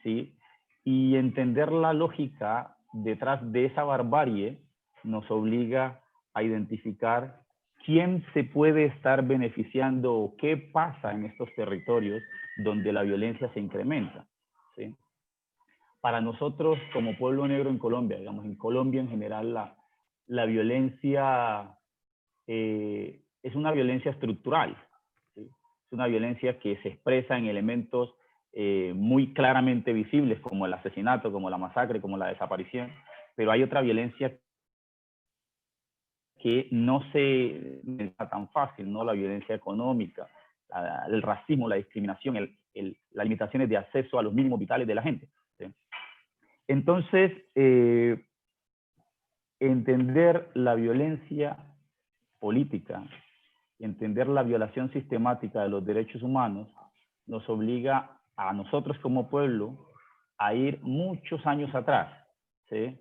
¿sí? Y entender la lógica detrás de esa barbarie nos obliga a identificar quién se puede estar beneficiando o qué pasa en estos territorios donde la violencia se incrementa, ¿sí? Para nosotros como pueblo negro en Colombia, digamos, en Colombia en general, la violencia es una violencia estructural, ¿sí? Es una violencia que se expresa en elementos muy claramente visibles, como el asesinato, como la masacre, como la desaparición, pero hay otra violencia que no se da tan fácil, ¿no? La violencia económica, el racismo, la discriminación, las limitaciones de acceso a los mínimos vitales de la gente, ¿sí? Entonces, entender la violencia política, entender la violación sistemática de los derechos humanos, nos obliga a nosotros como pueblo a ir muchos años atrás, ¿sí?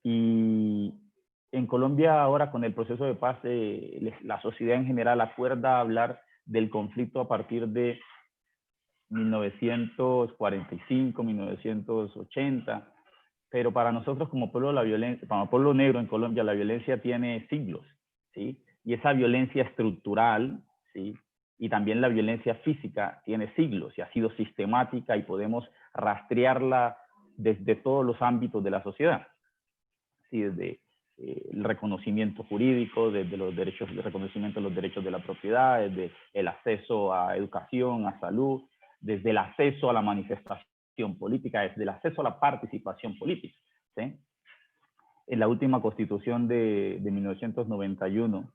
Y en Colombia ahora con el proceso de paz, la sociedad en general acuerda hablar del conflicto a partir de 1945, 1980, pero para nosotros como pueblo, como pueblo negro en Colombia, la violencia tiene siglos, ¿sí? Y esa violencia estructural, ¿sí? Y también la violencia física tiene siglos y ha sido sistemática y podemos rastrearla desde todos los ámbitos de la sociedad, ¿sí? Desde el reconocimiento jurídico, desde los derechos, el reconocimiento de los derechos de la propiedad, desde el acceso a educación, a salud, desde el acceso a la manifestación política, desde el acceso a la participación política, ¿sí? En la última constitución de 1991,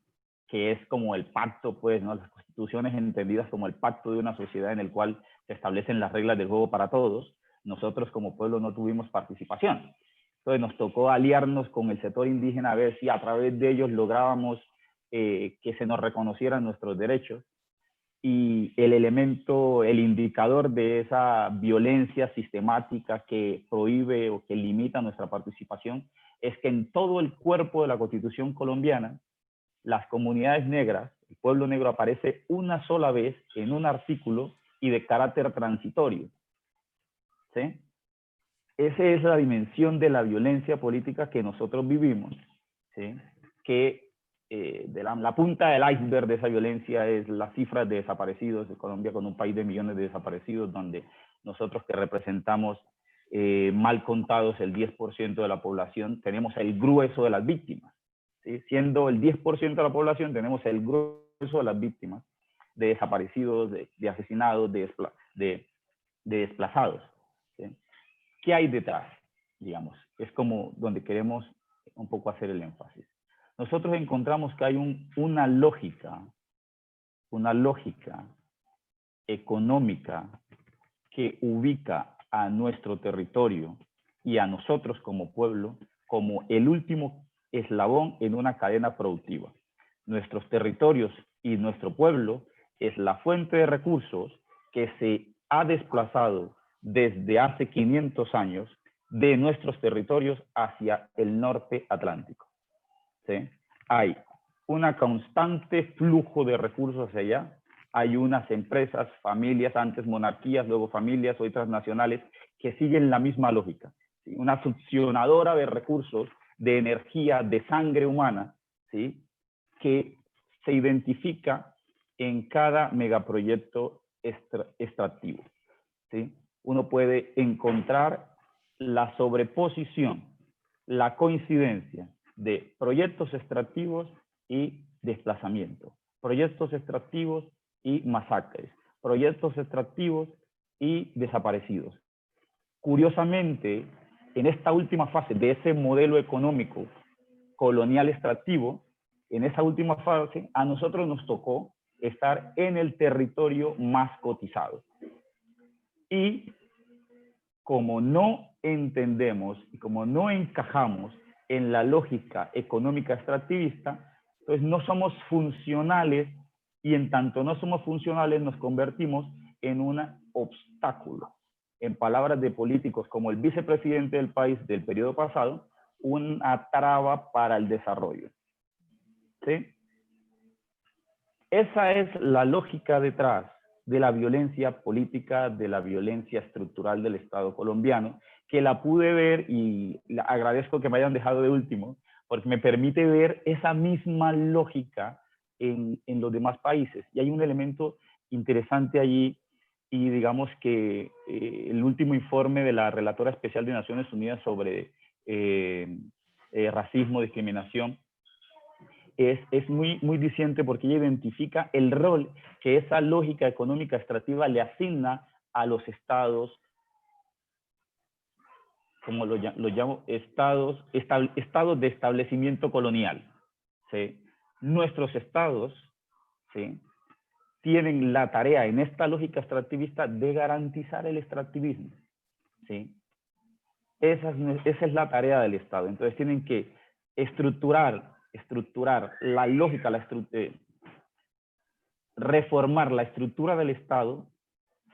que es como el pacto, pues, ¿no? Las constituciones entendidas como el pacto de una sociedad en el cual se establecen las reglas del juego para todos, nosotros como pueblo no tuvimos participación. Entonces nos tocó aliarnos con el sector indígena a ver si a través de ellos lográbamos que se nos reconocieran nuestros derechos. Y el elemento, el indicador de esa violencia sistemática que prohíbe o que limita nuestra participación es que en todo el cuerpo de la Constitución colombiana, las comunidades negras, el pueblo negro aparece una sola vez en un artículo y de carácter transitorio, ¿sí? Esa es la dimensión de la violencia política que nosotros vivimos, ¿sí? Que la punta del iceberg de esa violencia es las cifras de desaparecidos de Colombia, con un país de millones de desaparecidos, donde nosotros que representamos mal contados el 10% de la población, tenemos el grueso de las víctimas, ¿sí? Siendo el 10% de la población, tenemos el grueso de las víctimas, de desaparecidos, de asesinados, de desplazados, ¿sí? ¿Qué hay detrás? Digamos, es como donde queremos un poco hacer el énfasis. Nosotros encontramos que hay una lógica económica que ubica a nuestro territorio y a nosotros como pueblo como el último eslabón en una cadena productiva. Nuestros territorios y nuestro pueblo es la fuente de recursos que se ha desplazado desde hace 500 años de nuestros territorios hacia el norte atlántico, ¿sí? Hay un constante flujo de recursos hacia allá, hay unas empresas, familias, antes monarquías, luego familias, hoy transnacionales, que siguen la misma lógica, ¿sí? Una succionadora de recursos, de energía, de sangre humana, ¿sí? Que se identifica en cada megaproyecto extractivo, ¿sí? Uno puede encontrar la sobreposición, la coincidencia de proyectos extractivos y desplazamiento, proyectos extractivos y masacres, proyectos extractivos y desaparecidos. Curiosamente, en esta última fase de ese modelo económico colonial extractivo, en esa última fase a nosotros nos tocó estar en el territorio más cotizado. Y como no entendemos y como no encajamos en la lógica económica extractivista, pues no somos funcionales, y en tanto no somos funcionales nos convertimos en un obstáculo. En palabras de políticos como el vicepresidente del país del periodo pasado, una traba para el desarrollo. ¿Sí? Esa es la lógica detrás de la violencia política, de la violencia estructural del Estado colombiano, que la pude ver y agradezco que me hayan dejado de último, porque me permite ver esa misma lógica en los demás países. Y hay un elemento interesante allí, y digamos que el último informe de la Relatora Especial de Naciones Unidas sobre racismo, discriminación, es muy diciente porque ella identifica el rol que esa lógica económica extractiva le asigna a los estados, como lo llamo, estados de establecimiento colonial. ¿Sí? Nuestros estados, ¿sí?, tienen la tarea en esta lógica extractivista de garantizar el extractivismo. ¿Sí? Esa es la tarea del Estado. Entonces tienen que estructurar la lógica, reformar la estructura del Estado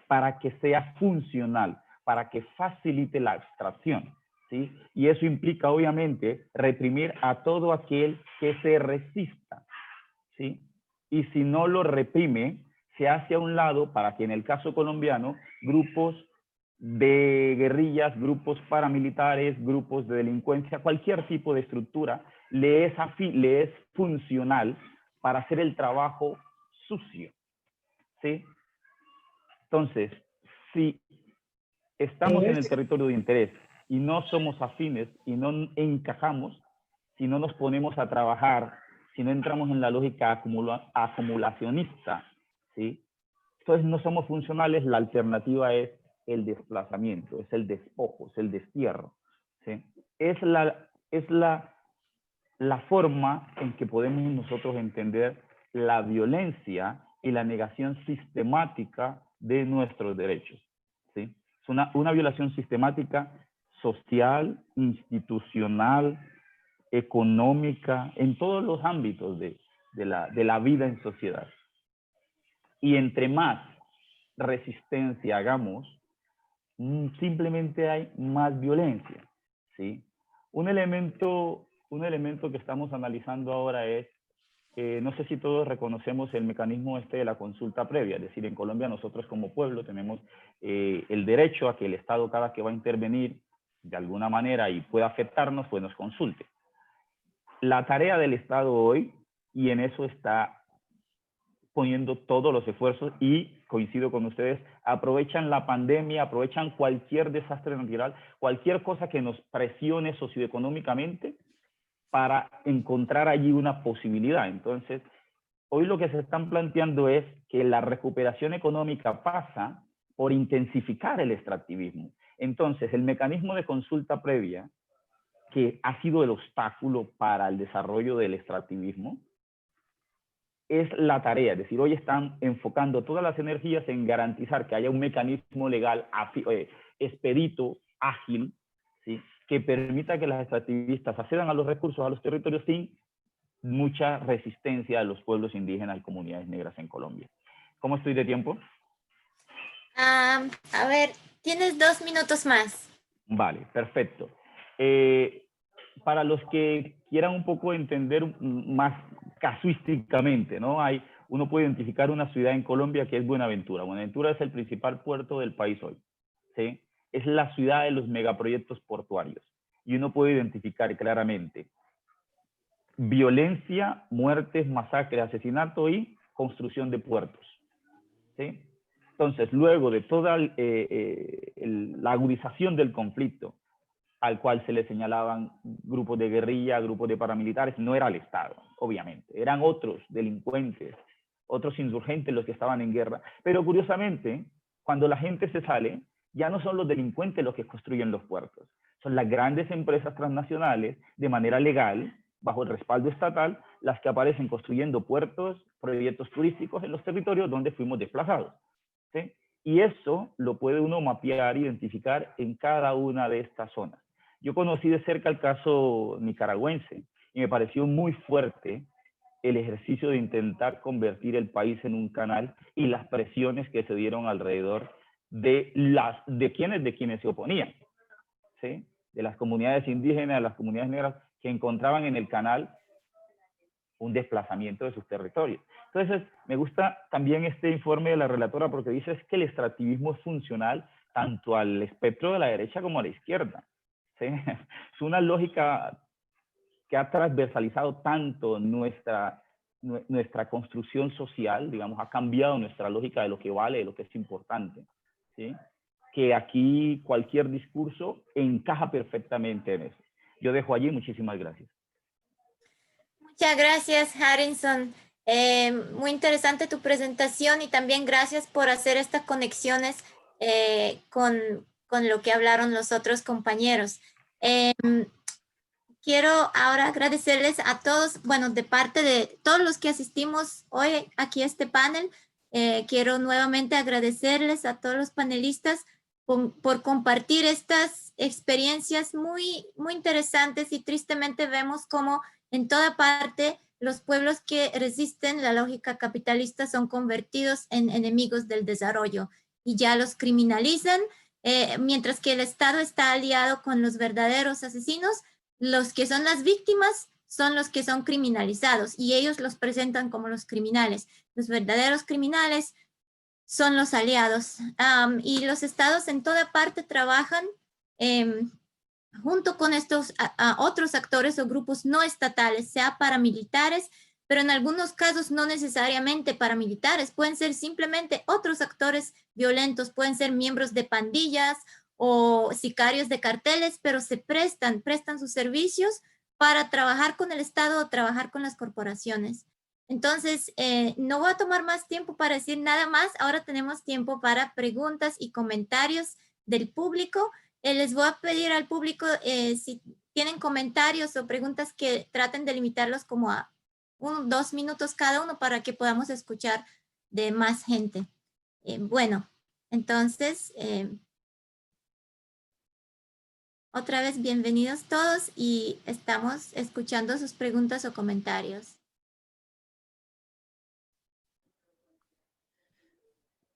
para que sea funcional, para que facilite la extracción, ¿sí? Y eso implica, obviamente, reprimir a todo aquel que se resista, ¿sí? Y si no lo reprime, se hace a un lado para que en el caso colombiano, grupos de guerrillas, grupos paramilitares, grupos de delincuencia, cualquier tipo de estructura, le es funcional para hacer el trabajo sucio, ¿sí? Entonces, si estamos en el territorio de interés y no somos afines y no encajamos, si no nos ponemos a trabajar, si no entramos en la lógica acumulacionista, ¿sí?, entonces no somos funcionales, la alternativa es el desplazamiento, es el despojo, es el destierro, ¿sí? Es la forma en que podemos nosotros entender la violencia y la negación sistemática de nuestros derechos, ¿sí? Es una violación sistemática social, institucional, económica, en todos los ámbitos de la vida en sociedad. Y entre más resistencia hagamos, simplemente hay más violencia, ¿sí? Un elemento que estamos analizando ahora es, no sé si todos reconocemos el mecanismo de la consulta previa, es decir, en Colombia nosotros como pueblo tenemos el derecho a que el Estado, cada que va a intervenir de alguna manera y pueda afectarnos, pues nos consulte. La tarea del Estado hoy, y en eso está poniendo todos los esfuerzos, y coincido con ustedes, aprovechan la pandemia, aprovechan cualquier desastre natural, cualquier cosa que nos presione socioeconómicamente para encontrar allí una posibilidad. Entonces, hoy lo que se están planteando es que la recuperación económica pasa por intensificar el extractivismo. Entonces, el mecanismo de consulta previa, que ha sido el obstáculo para el desarrollo del extractivismo, es la tarea. Es decir, hoy están enfocando todas las energías en garantizar que haya un mecanismo legal expedito, ágil, ¿sí?, que permita que las extractivistas accedan a los recursos, a los territorios, sin mucha resistencia a los pueblos indígenas y comunidades negras en Colombia. ¿Cómo estoy de tiempo? A ver, tienes 2 minutos más. Vale, perfecto. Para los que quieran un poco entender más casuísticamente, ¿no? Uno puede identificar una ciudad en Colombia que es Buenaventura. Buenaventura es el principal puerto del país hoy, ¿sí? Es la ciudad de los megaproyectos portuarios. Y uno puede identificar claramente violencia, muertes, masacres, asesinato y construcción de puertos, ¿sí? Entonces, luego de toda la agudización del conflicto, al cual se le señalaban grupos de guerrilla, grupos de paramilitares, no era el Estado, obviamente. Eran otros delincuentes, otros insurgentes los que estaban en guerra. Pero curiosamente, cuando la gente se sale, ya no son los delincuentes los que construyen los puertos. Son las grandes empresas transnacionales, de manera legal, bajo el respaldo estatal, las que aparecen construyendo puertos, proyectos turísticos en los territorios donde fuimos desplazados, ¿sí? Y eso lo puede uno mapear, identificar en cada una de estas zonas. Yo conocí de cerca el caso nicaragüense y me pareció muy fuerte el ejercicio de intentar convertir el país en un canal y las presiones que se dieron alrededor de quienes se oponían, ¿sí? de las comunidades indígenas, de las comunidades negras, que encontraban en el canal un desplazamiento de sus territorios. Entonces, me gusta también este informe de la relatora porque dice es que el extractivismo es funcional tanto al espectro de la derecha como a la izquierda. ¿Sí? Es una lógica que ha transversalizado tanto nuestra construcción social, digamos, ha cambiado nuestra lógica de lo que vale, de lo que es importante, ¿sí? Que aquí cualquier discurso encaja perfectamente en eso. Yo dejo allí, muchísimas gracias. Muchas gracias, Harrison. Muy interesante tu presentación y también gracias por hacer estas conexiones con lo que hablaron los otros compañeros. Quiero ahora agradecerles a todos, bueno, de parte de todos los que asistimos hoy aquí a este panel. Quiero nuevamente agradecerles a todos los panelistas por compartir estas experiencias muy interesantes, y tristemente vemos cómo en toda parte los pueblos que resisten la lógica capitalista son convertidos en enemigos del desarrollo y ya los criminalizan, mientras que el Estado está aliado con los verdaderos asesinos. Los que son las víctimas son los que son criminalizados y ellos los presentan como los criminales. Los verdaderos criminales son los aliados. Y los estados en toda parte trabajan junto con estos otros actores o grupos no estatales, sea paramilitares, pero en algunos casos no necesariamente paramilitares, pueden ser simplemente otros actores violentos, pueden ser miembros de pandillas o sicarios de carteles, pero se prestan sus servicios para trabajar con el Estado o trabajar con las corporaciones. Entonces, no voy a tomar más tiempo para decir nada más. Ahora tenemos tiempo para preguntas y comentarios del público. Les voy a pedir al público si tienen comentarios o preguntas que traten de limitarlos como a 2 minutos cada uno para que podamos escuchar de más gente. Bueno, entonces, otra vez bienvenidos todos y estamos escuchando sus preguntas o comentarios.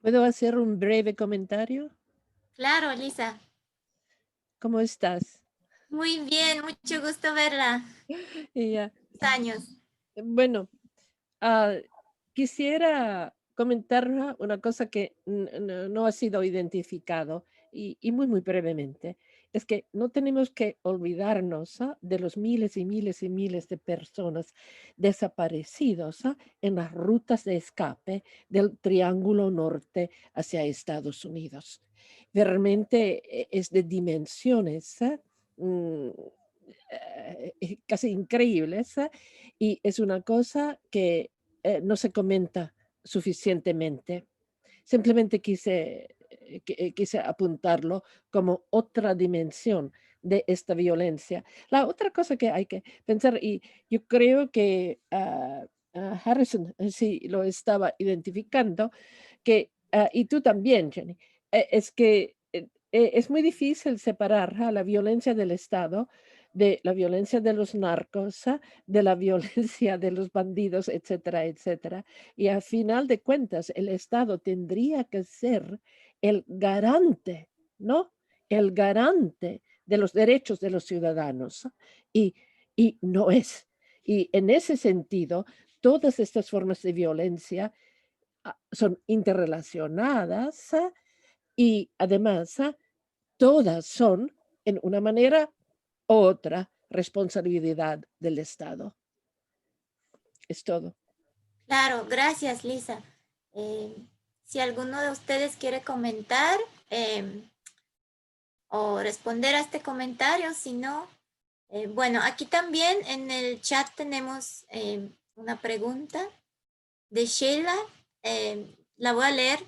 ¿Puedo hacer un breve comentario? Claro, Lisa. ¿Cómo estás? Muy bien, mucho gusto verla. Años. Bueno, quisiera comentar una cosa que no ha sido identificado y muy brevemente. Es que no tenemos que olvidarnos de los miles y miles y miles de personas desaparecidos en las rutas de escape del Triángulo Norte hacia Estados Unidos. Realmente es de dimensiones casi increíbles y es una cosa que no se comenta suficientemente. Simplemente quise apuntarlo como otra dimensión de esta violencia. La otra cosa que hay que pensar, y yo creo que Harrison sí lo estaba identificando, que, y tú también, Jenny, es que es muy difícil separar la violencia del Estado de la violencia de los narcos, de la violencia de los bandidos, etcétera, etcétera. Y al final de cuentas, el Estado tendría que ser el garante, ¿no? El garante de los derechos de los ciudadanos. Y no es. Y en ese sentido, todas estas formas de violencia son interrelacionadas y además todas son, en una manera u otra, responsabilidad del Estado. Es todo. Claro, gracias, Lisa. Si alguno de ustedes quiere comentar o responder a este comentario, si no, bueno, aquí también en el chat tenemos una pregunta de Sheila. La voy a leer.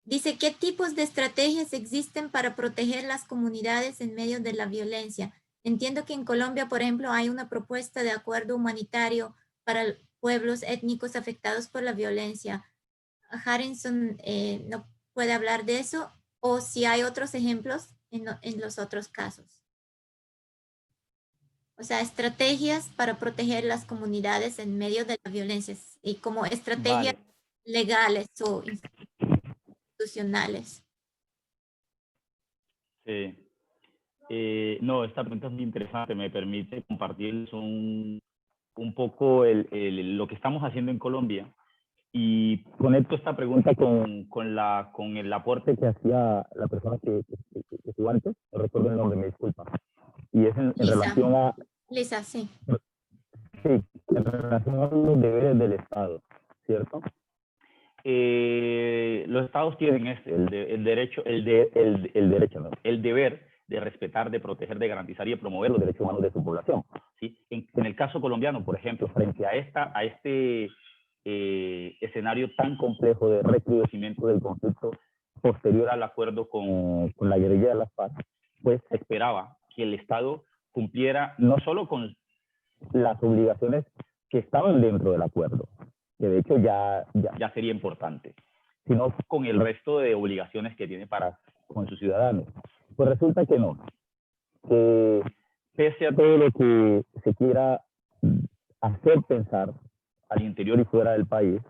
Dice, ¿qué tipos de estrategias existen para proteger las comunidades en medio de la violencia? Entiendo que en Colombia, por ejemplo, hay una propuesta de acuerdo humanitario para pueblos étnicos afectados por la violencia. Harrison no puede hablar de eso, o si hay otros ejemplos en los otros casos. O sea, estrategias para proteger las comunidades en medio de la violencia y como estrategias legales o institucionales. Sí. No, esta pregunta es muy interesante. Me permite compartirles un poco lo que estamos haciendo en Colombia. Y conecto esta pregunta con el aporte que hacía la persona que estuvo antes. No recuerdo el nombre, me disculpa. Y es en relación a... Lisa, sí. Sí, en relación a los deberes del Estado, ¿cierto? Los estados tienen el deber de respetar, de proteger, de garantizar y de promover los derechos humanos de su población, ¿sí? En el caso colombiano, por ejemplo, frente a este escenario tan complejo de recrudecimiento del conflicto posterior al acuerdo con la guerrilla de las FARC, pues se esperaba que el Estado cumpliera no solo con las obligaciones que estaban dentro del acuerdo, que de hecho ya sería importante, sino con el resto de obligaciones que tiene con sus ciudadanos. Pues resulta que no, que pese a todo lo que se quiera hacer pensar al interior y fuera del país,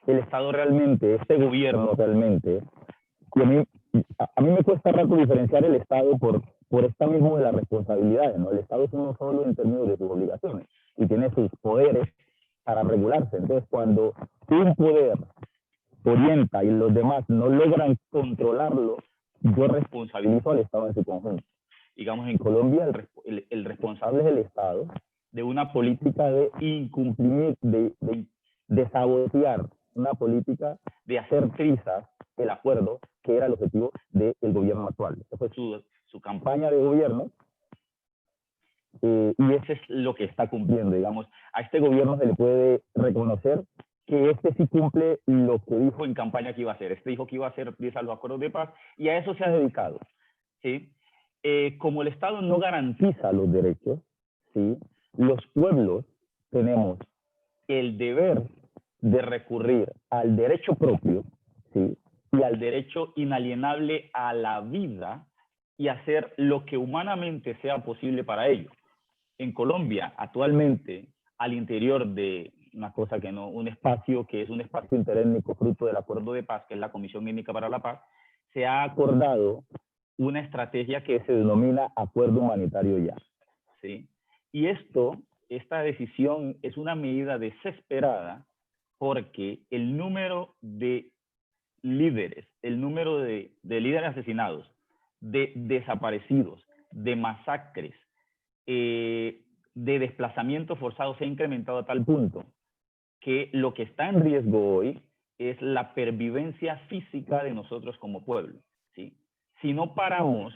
el Estado realmente, este gobierno realmente, y a mí me cuesta rato diferenciar el Estado por esta misma de las responsabilidades, ¿no? El Estado es uno solo en términos de sus obligaciones y tiene sus poderes para regularse. Entonces, cuando un poder orienta y los demás no logran controlarlo, yo responsabilizo al Estado en su conjunto. Digamos, en Colombia el responsable es el Estado de una política de incumplimiento, de sabotear, una política de hacer trizas el acuerdo que era el objetivo del gobierno actual. Esa fue su campaña de gobierno, y eso es lo que está cumpliendo. Digamos, a este gobierno se le puede reconocer que este sí cumple lo que dijo en campaña que iba a hacer. Este dijo que iba a hacer trizas los acuerdos de paz y a eso se ha dedicado, ¿sí? Como el Estado no garantiza los derechos, ¿sí? Los pueblos tenemos el deber de recurrir al derecho propio, ¿sí? Y al derecho inalienable a la vida y hacer lo que humanamente sea posible para ello. En Colombia, actualmente, al interior de una cosa que no, un espacio que es un espacio interétnico fruto del acuerdo de paz, que es la Comisión Étnica para la Paz, se ha acordado una estrategia que se denomina Acuerdo Humanitario Ya, ¿sí? Y esta decisión es una medida desesperada porque el número de líderes, el número de líderes asesinados, de desaparecidos, de masacres, de desplazamientos forzados se ha incrementado a tal punto que lo que está en riesgo hoy es la pervivencia física de nosotros como pueblo, ¿sí? Si no paramos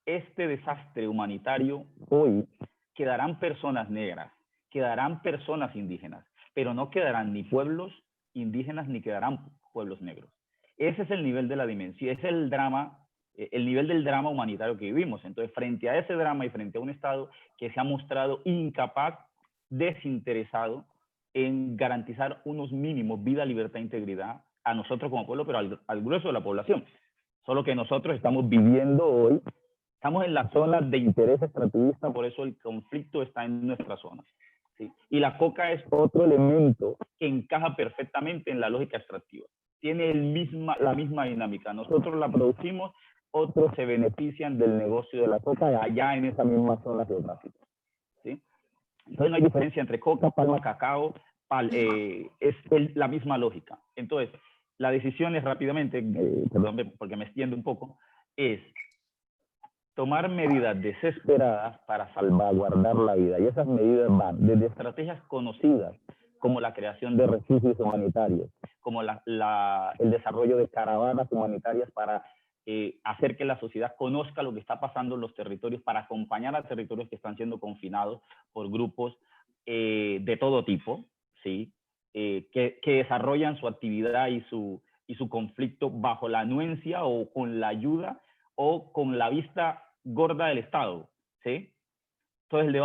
este desastre humanitario, hoy quedarán personas negras, quedarán personas indígenas, pero no quedarán ni pueblos indígenas ni quedarán pueblos negros. Ese es el nivel de la dimensión, es el drama, el nivel del drama humanitario que vivimos. Entonces, frente a ese drama y frente a un Estado que se ha mostrado incapaz, desinteresado en garantizar unos mínimos, vida, libertad e integridad a nosotros como pueblo, pero al grueso de la población. Solo que nosotros estamos viviendo hoy, estamos en la zona de interés extractivista, por eso el conflicto está en nuestra zona, ¿sí? Y la coca es otro elemento que encaja perfectamente en la lógica extractiva. Tiene la misma dinámica. Nosotros la producimos, otros se benefician del negocio de la coca allá en esa misma zona geográfica, ¿sí? Entonces no hay diferencia entre coca, palma, cacao, es la misma lógica. Entonces, la decisión es rápidamente, perdón porque me extiendo un poco, es tomar medidas desesperadas para salvaguardar la vida. Y esas medidas van desde estrategias conocidas, como la creación de refugios humanitarios, como el desarrollo de caravanas humanitarias para hacer que la sociedad conozca lo que está pasando en los territorios, para acompañar a territorios que están siendo confinados por grupos de todo tipo, ¿sí? Que desarrollan su actividad y su conflicto bajo la anuencia o con la ayuda o con la vista gorda del Estado, ¿sí? Entonces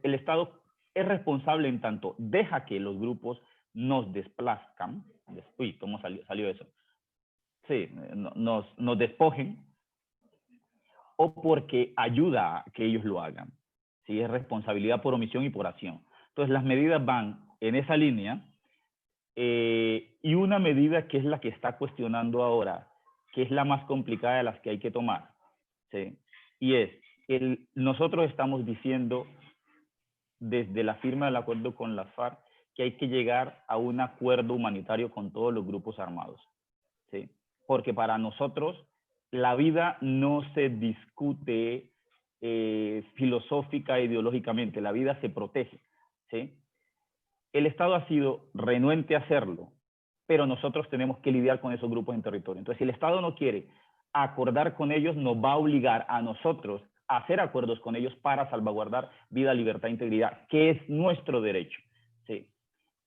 el Estado es responsable en tanto deja que los grupos nos desplazcan, uy, ¿cómo salió eso? Sí, nos despojen, o porque ayuda a que ellos lo hagan, ¿sí? Es responsabilidad por omisión y por acción. Entonces las medidas van en esa línea, y una medida que es la que está cuestionando ahora, que es la más complicada de las que hay que tomar, ¿sí? Y es nosotros estamos diciendo desde la firma del acuerdo con las FARC que hay que llegar a un acuerdo humanitario con todos los grupos armados, ¿sí? Porque para nosotros la vida no se discute filosófica e ideológicamente, la vida se protege, ¿sí? El Estado ha sido renuente a hacerlo, pero nosotros tenemos que lidiar con esos grupos en territorio. Entonces, si el Estado no quiere acordar con ellos, nos va a obligar a nosotros a hacer acuerdos con ellos para salvaguardar vida, libertad e integridad, que es nuestro derecho, ¿sí?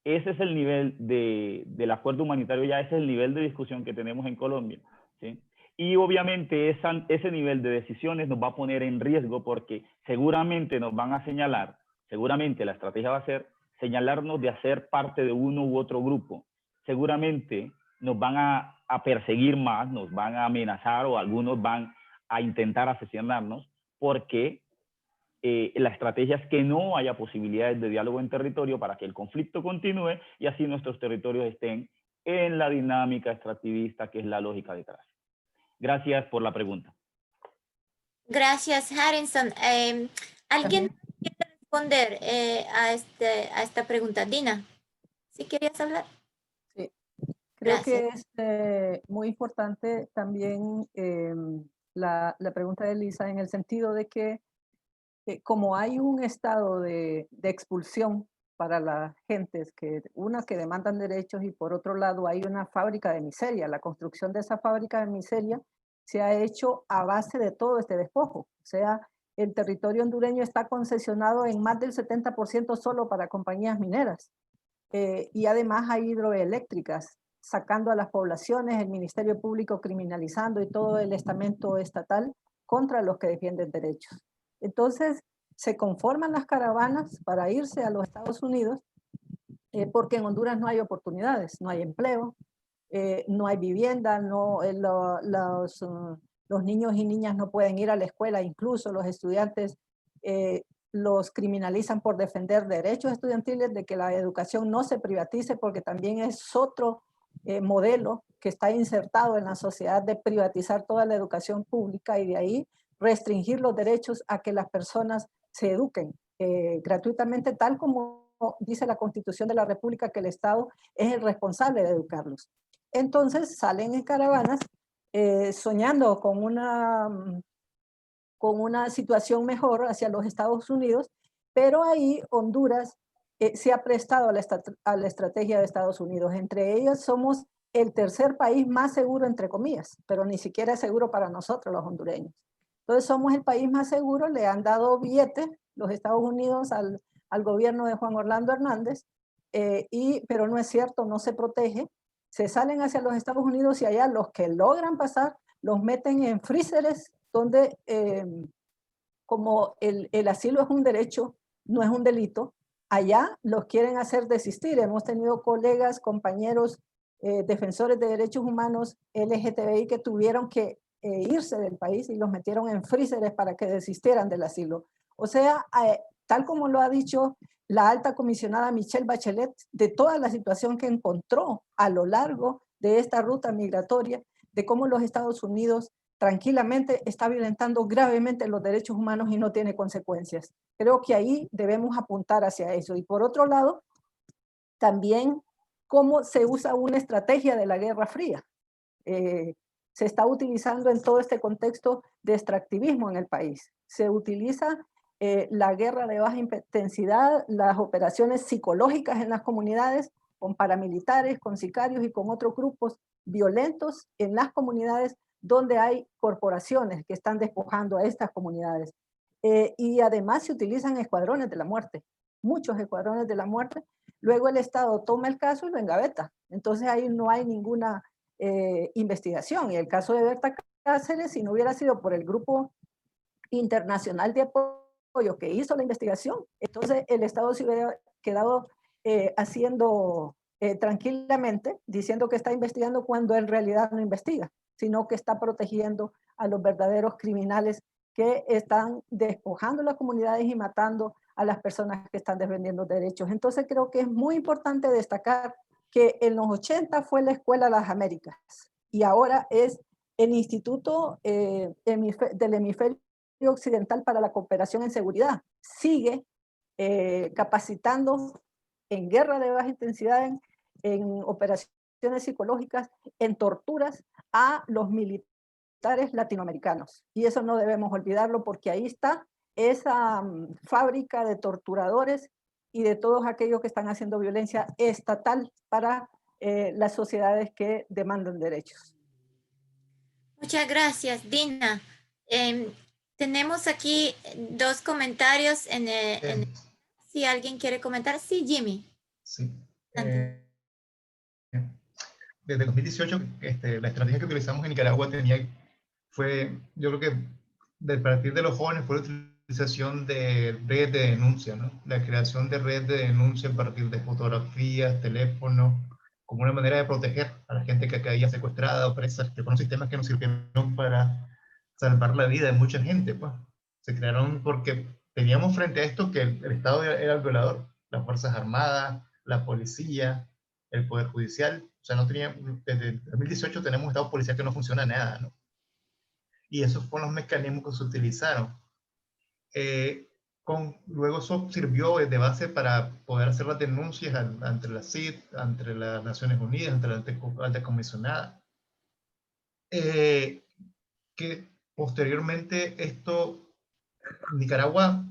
Ese es el nivel del acuerdo humanitario, ya ese es el nivel de discusión que tenemos en Colombia, ¿sí? Y obviamente ese nivel de decisiones nos va a poner en riesgo porque seguramente nos van a señalar, seguramente la estrategia va a ser señalarnos de hacer parte de uno u otro grupo. Seguramente nos van a perseguir más, nos van a amenazar o algunos van a intentar asesinarnos porque la estrategia es que no haya posibilidades de diálogo en territorio para que el conflicto continúe y así nuestros territorios estén en la dinámica extractivista que es la lógica detrás. Gracias por la pregunta. Gracias, Harrison. ¿Alguien quiere responder a esta pregunta? Dina, ¿sí querías hablar? Sí, creo Gracias. que es muy importante también la pregunta de Lisa en el sentido de que como hay un estado de expulsión para las gentes, que demandan derechos y por otro lado hay una fábrica de miseria, la construcción de esa fábrica de miseria se ha hecho a base de todo este despojo. O sea, el territorio hondureño está concesionado en más del 70% solo para compañías mineras. Y además hay hidroeléctricas sacando a las poblaciones, el Ministerio Público criminalizando y todo el estamento estatal contra los que defienden derechos. Entonces, se conforman las caravanas para irse a los Estados Unidos porque en Honduras no hay oportunidades, no hay empleo, no hay vivienda, los niños y niñas no pueden ir a la escuela, incluso los estudiantes los criminalizan por defender derechos estudiantiles, de que la educación no se privatice, porque también es otro modelo que está insertado en la sociedad de privatizar toda la educación pública y de ahí restringir los derechos a que las personas se eduquen gratuitamente, tal como dice la Constitución de la República, que el Estado es el responsable de educarlos. Entonces salen en caravanas soñando con una situación mejor hacia los Estados Unidos, pero ahí Honduras se ha prestado a la estrategia de Estados Unidos. Entre ellos somos el tercer país más seguro, entre comillas, pero ni siquiera es seguro para nosotros los hondureños. Entonces somos el país más seguro, le han dado billete los Estados Unidos al gobierno de Juan Orlando Hernández, pero no es cierto, no se protege. Se salen hacia los Estados Unidos y allá los que logran pasar los meten en freezers donde como el asilo es un derecho, no es un delito, allá los quieren hacer desistir. Hemos tenido colegas, compañeros, defensores de derechos humanos LGTBI que tuvieron que irse del país y los metieron en freezers para que desistieran del asilo. O sea, tal como lo ha dicho la alta comisionada Michelle Bachelet, de toda la situación que encontró a lo largo de esta ruta migratoria, de cómo los Estados Unidos tranquilamente está violentando gravemente los derechos humanos y no tiene consecuencias. Creo que ahí debemos apuntar hacia eso. Y por otro lado, también cómo se usa una estrategia de la Guerra Fría. Se está utilizando en todo este contexto de extractivismo en el país. Se utiliza la guerra de baja intensidad, las operaciones psicológicas en las comunidades, con paramilitares, con sicarios y con otros grupos violentos en las comunidades donde hay corporaciones que están despojando a estas comunidades. Y además se utilizan escuadrones de la muerte, muchos escuadrones de la muerte. Luego el Estado toma el caso y lo engaveta. Entonces ahí no hay ninguna investigación. Y el caso de Berta Cáceres, si no hubiera sido por el Grupo Internacional de Apoyo que hizo la investigación, entonces el Estado se hubiera quedado haciendo tranquilamente, diciendo que está investigando cuando en realidad no investiga, sino que está protegiendo a los verdaderos criminales que están despojando las comunidades y matando a las personas que están defendiendo derechos. Entonces creo que es muy importante destacar que en los 80 fue la Escuela de las Américas y ahora es el Instituto del Hemisferio Occidental para la Cooperación en Seguridad. Sigue capacitando en guerra de baja intensidad, en operaciones psicológicas, en torturas a los militares latinoamericanos. Y eso no debemos olvidarlo, porque ahí está esa fábrica de torturadores y de todos aquellos que están haciendo violencia estatal para las sociedades que demandan derechos. Muchas gracias, Dina. Tenemos aquí 2 comentarios si alguien quiere comentar. Sí, Jimmy. Sí. Desde 2018, la estrategia que utilizamos en Nicaragua fue, yo creo que de partir de los jóvenes, fue la utilización de redes de denuncia, ¿no? La creación de redes de denuncia a partir de fotografías, teléfonos, como una manera de proteger a la gente que caía secuestrada o presa, que fueron sistemas que nos sirvieron para salvar la vida de mucha gente, pues. Se crearon porque teníamos frente a esto que el Estado era el violador, las Fuerzas Armadas, la policía, el Poder Judicial. O sea, desde 2018 tenemos un Estado policial que no funciona nada, ¿no? Y esos fueron los mecanismos que se utilizaron. Luego eso sirvió de base para poder hacer las denuncias ante la CID, ante las Naciones Unidas, ante la alta comisionada. Que posteriormente Nicaragua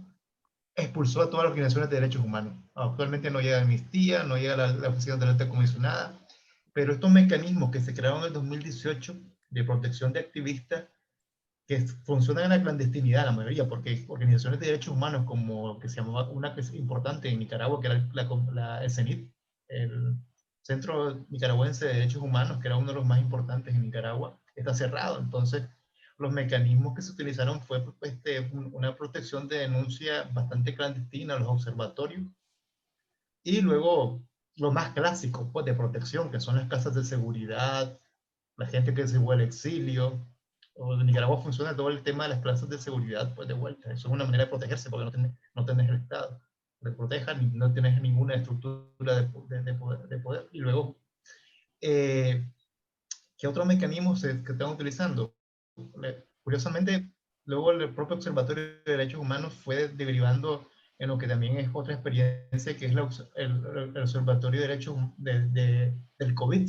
expulsó a todas las organizaciones de derechos humanos. Actualmente no llega Amnistía, no llega la oficina de la alta comisionada, pero estos mecanismos que se crearon en el 2018 de protección de activistas, que funcionan en la clandestinidad, la mayoría, porque organizaciones de derechos humanos, como que se llamaba una que es importante en Nicaragua, que era el CENIT, el Centro Nicaragüense de Derechos Humanos, que era uno de los más importantes en Nicaragua, está cerrado. Entonces, los mecanismos que se utilizaron fue una protección de denuncia bastante clandestina, los observatorios, y luego lo más clásico, pues, de protección, que son las casas de seguridad, la gente que se fue al exilio. O en Nicaragua funciona todo el tema de las plazas de seguridad, pues de vuelta. Eso es una manera de protegerse, porque no tenés el Estado que te proteja, no tienes ninguna estructura de poder. Y luego, ¿qué otros mecanismos que están utilizando? Curiosamente, luego el propio Observatorio de Derechos Humanos fue derivando en lo que también es otra experiencia, que es el Observatorio de Derechos del COVID,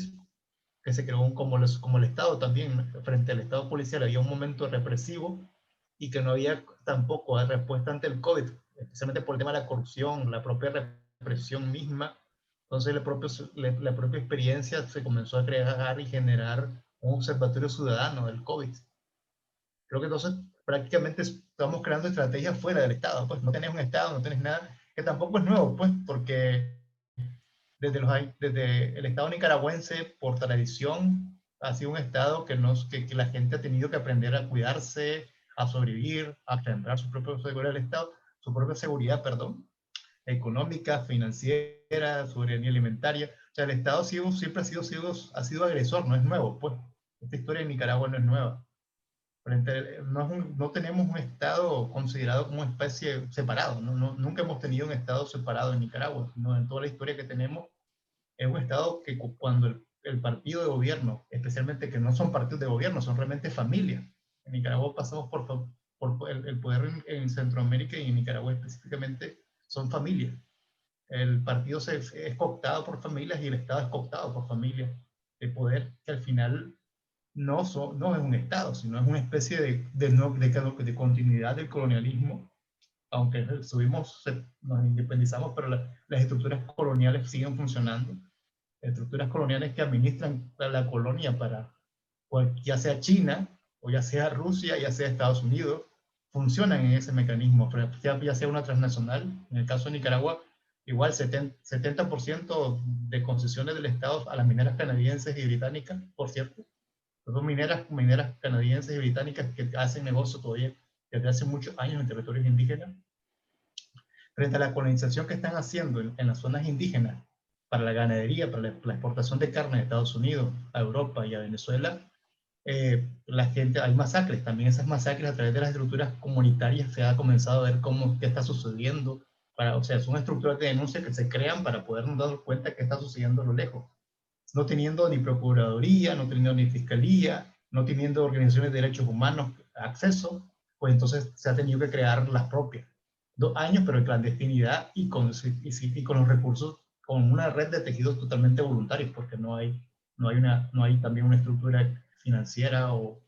que se creó como el Estado también. Frente al Estado policial había un momento represivo y que no había tampoco respuesta ante el COVID, especialmente por el tema de la corrupción, la propia represión misma. Entonces la propia experiencia se comenzó a crear y generar un observatorio ciudadano del COVID. Creo que entonces prácticamente estamos creando estrategias fuera del Estado, pues no tenés un Estado, no tenés nada, que tampoco es nuevo, pues, porque desde el Estado nicaragüense, por tradición, ha sido un Estado que la gente ha tenido que aprender a cuidarse, a sobrevivir, a generar su propia seguridad del Estado, su propia seguridad, económica, financiera, soberanía alimentaria. O sea, el Estado siempre ha sido agresor, no es nuevo, pues. Esta historia en Nicaragua no es nueva. No tenemos un Estado considerado como una especie separado, nunca hemos tenido un Estado separado en Nicaragua, sino en toda la historia que tenemos es un Estado que cuando el partido de gobierno, especialmente que no son partidos de gobierno, son realmente familias. En Nicaragua pasamos por el poder en Centroamérica, y en Nicaragua específicamente son familias. El partido es cooptado por familias y el Estado es cooptado por familias de poder, que al final no es un Estado, sino es una especie de continuidad del colonialismo. Aunque nos independizamos, pero las estructuras coloniales siguen funcionando. Estructuras coloniales que administran la colonia ya sea China, o ya sea Rusia, ya sea Estados Unidos, funcionan en ese mecanismo, ya sea una transnacional. En el caso de Nicaragua, igual 70% de concesiones del Estado a las mineras canadienses y británicas, por cierto. Son mineras canadienses y británicas que hacen negocio todavía desde hace muchos años en territorios indígenas. Frente a la colonización que están haciendo en las zonas indígenas para la ganadería, para la exportación de carne de Estados Unidos a Europa y a Venezuela, hay masacres. También esas masacres, a través de las estructuras comunitarias, se ha comenzado a ver qué está sucediendo. O sea, son estructuras de denuncia que se crean para podernos dar cuenta de qué está sucediendo a lo lejos. No teniendo ni procuraduría, no teniendo ni fiscalía, no teniendo organizaciones de derechos humanos acceso, pues entonces se ha tenido que crear las propias. 2 años, pero en clandestinidad y con los recursos, con una red de tejidos totalmente voluntarios, porque no hay también una estructura financiera o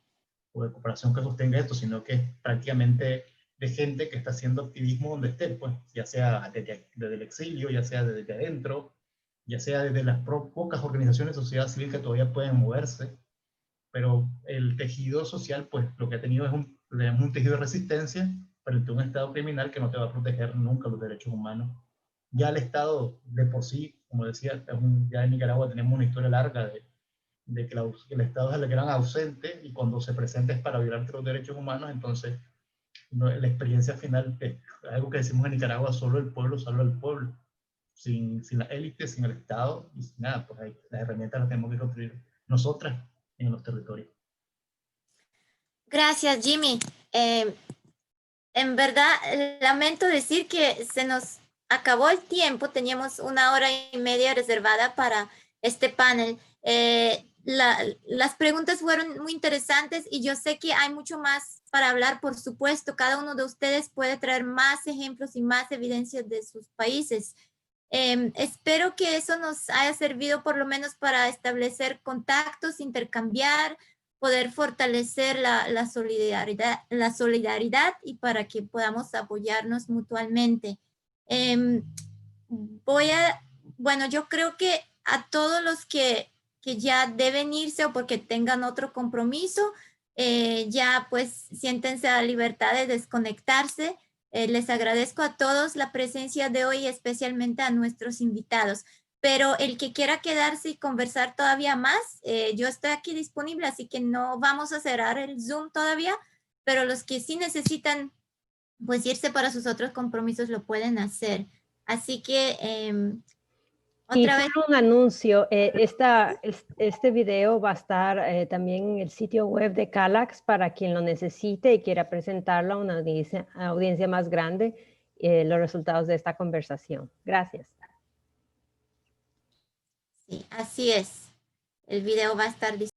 de cooperación que sostenga esto, sino que es prácticamente de gente que está haciendo activismo donde esté, pues, ya sea desde el exilio, ya sea desde adentro, ya sea desde las pocas organizaciones de sociedad civil que todavía pueden moverse, pero el tejido social, pues, lo que ha tenido es un tejido de resistencia frente a un Estado criminal que no te va a proteger nunca los derechos humanos. Ya el Estado, de por sí, como decía, ya en Nicaragua tenemos una historia larga de que el Estado es el gran ausente, y cuando se presenta es para violar los derechos humanos. Entonces la experiencia final es algo que decimos en Nicaragua: solo el pueblo salva al pueblo. Sin la élite, sin el Estado y sin nada, pues las herramientas las tenemos que construir nosotras en los territorios. Gracias, Jimmy. En verdad, lamento decir que se nos acabó el tiempo. Teníamos 1 hora y media reservada para este panel. Las preguntas fueron muy interesantes y yo sé que hay mucho más para hablar, por supuesto. Cada uno de ustedes puede traer más ejemplos y más evidencias de sus países. Espero que eso nos haya servido por lo menos para establecer contactos, intercambiar, poder fortalecer la solidaridad y para que podamos apoyarnos mutuamente. Bueno, yo creo que a todos los que ya deben irse o porque tengan otro compromiso, ya pues siéntense a la libertad de desconectarse. Les agradezco a todos la presencia de hoy, especialmente a nuestros invitados. Pero el que quiera quedarse y conversar todavía más, yo estoy aquí disponible, así que no vamos a cerrar el Zoom todavía, pero los que sí necesitan pues irse para sus otros compromisos lo pueden hacer. Así que otra vez. Un anuncio, este video va a estar también en el sitio web de CALACS para quien lo necesite y quiera presentarlo a una audiencia más grande, los resultados de esta conversación. Gracias. Sí, así es. El video va a estar disponible.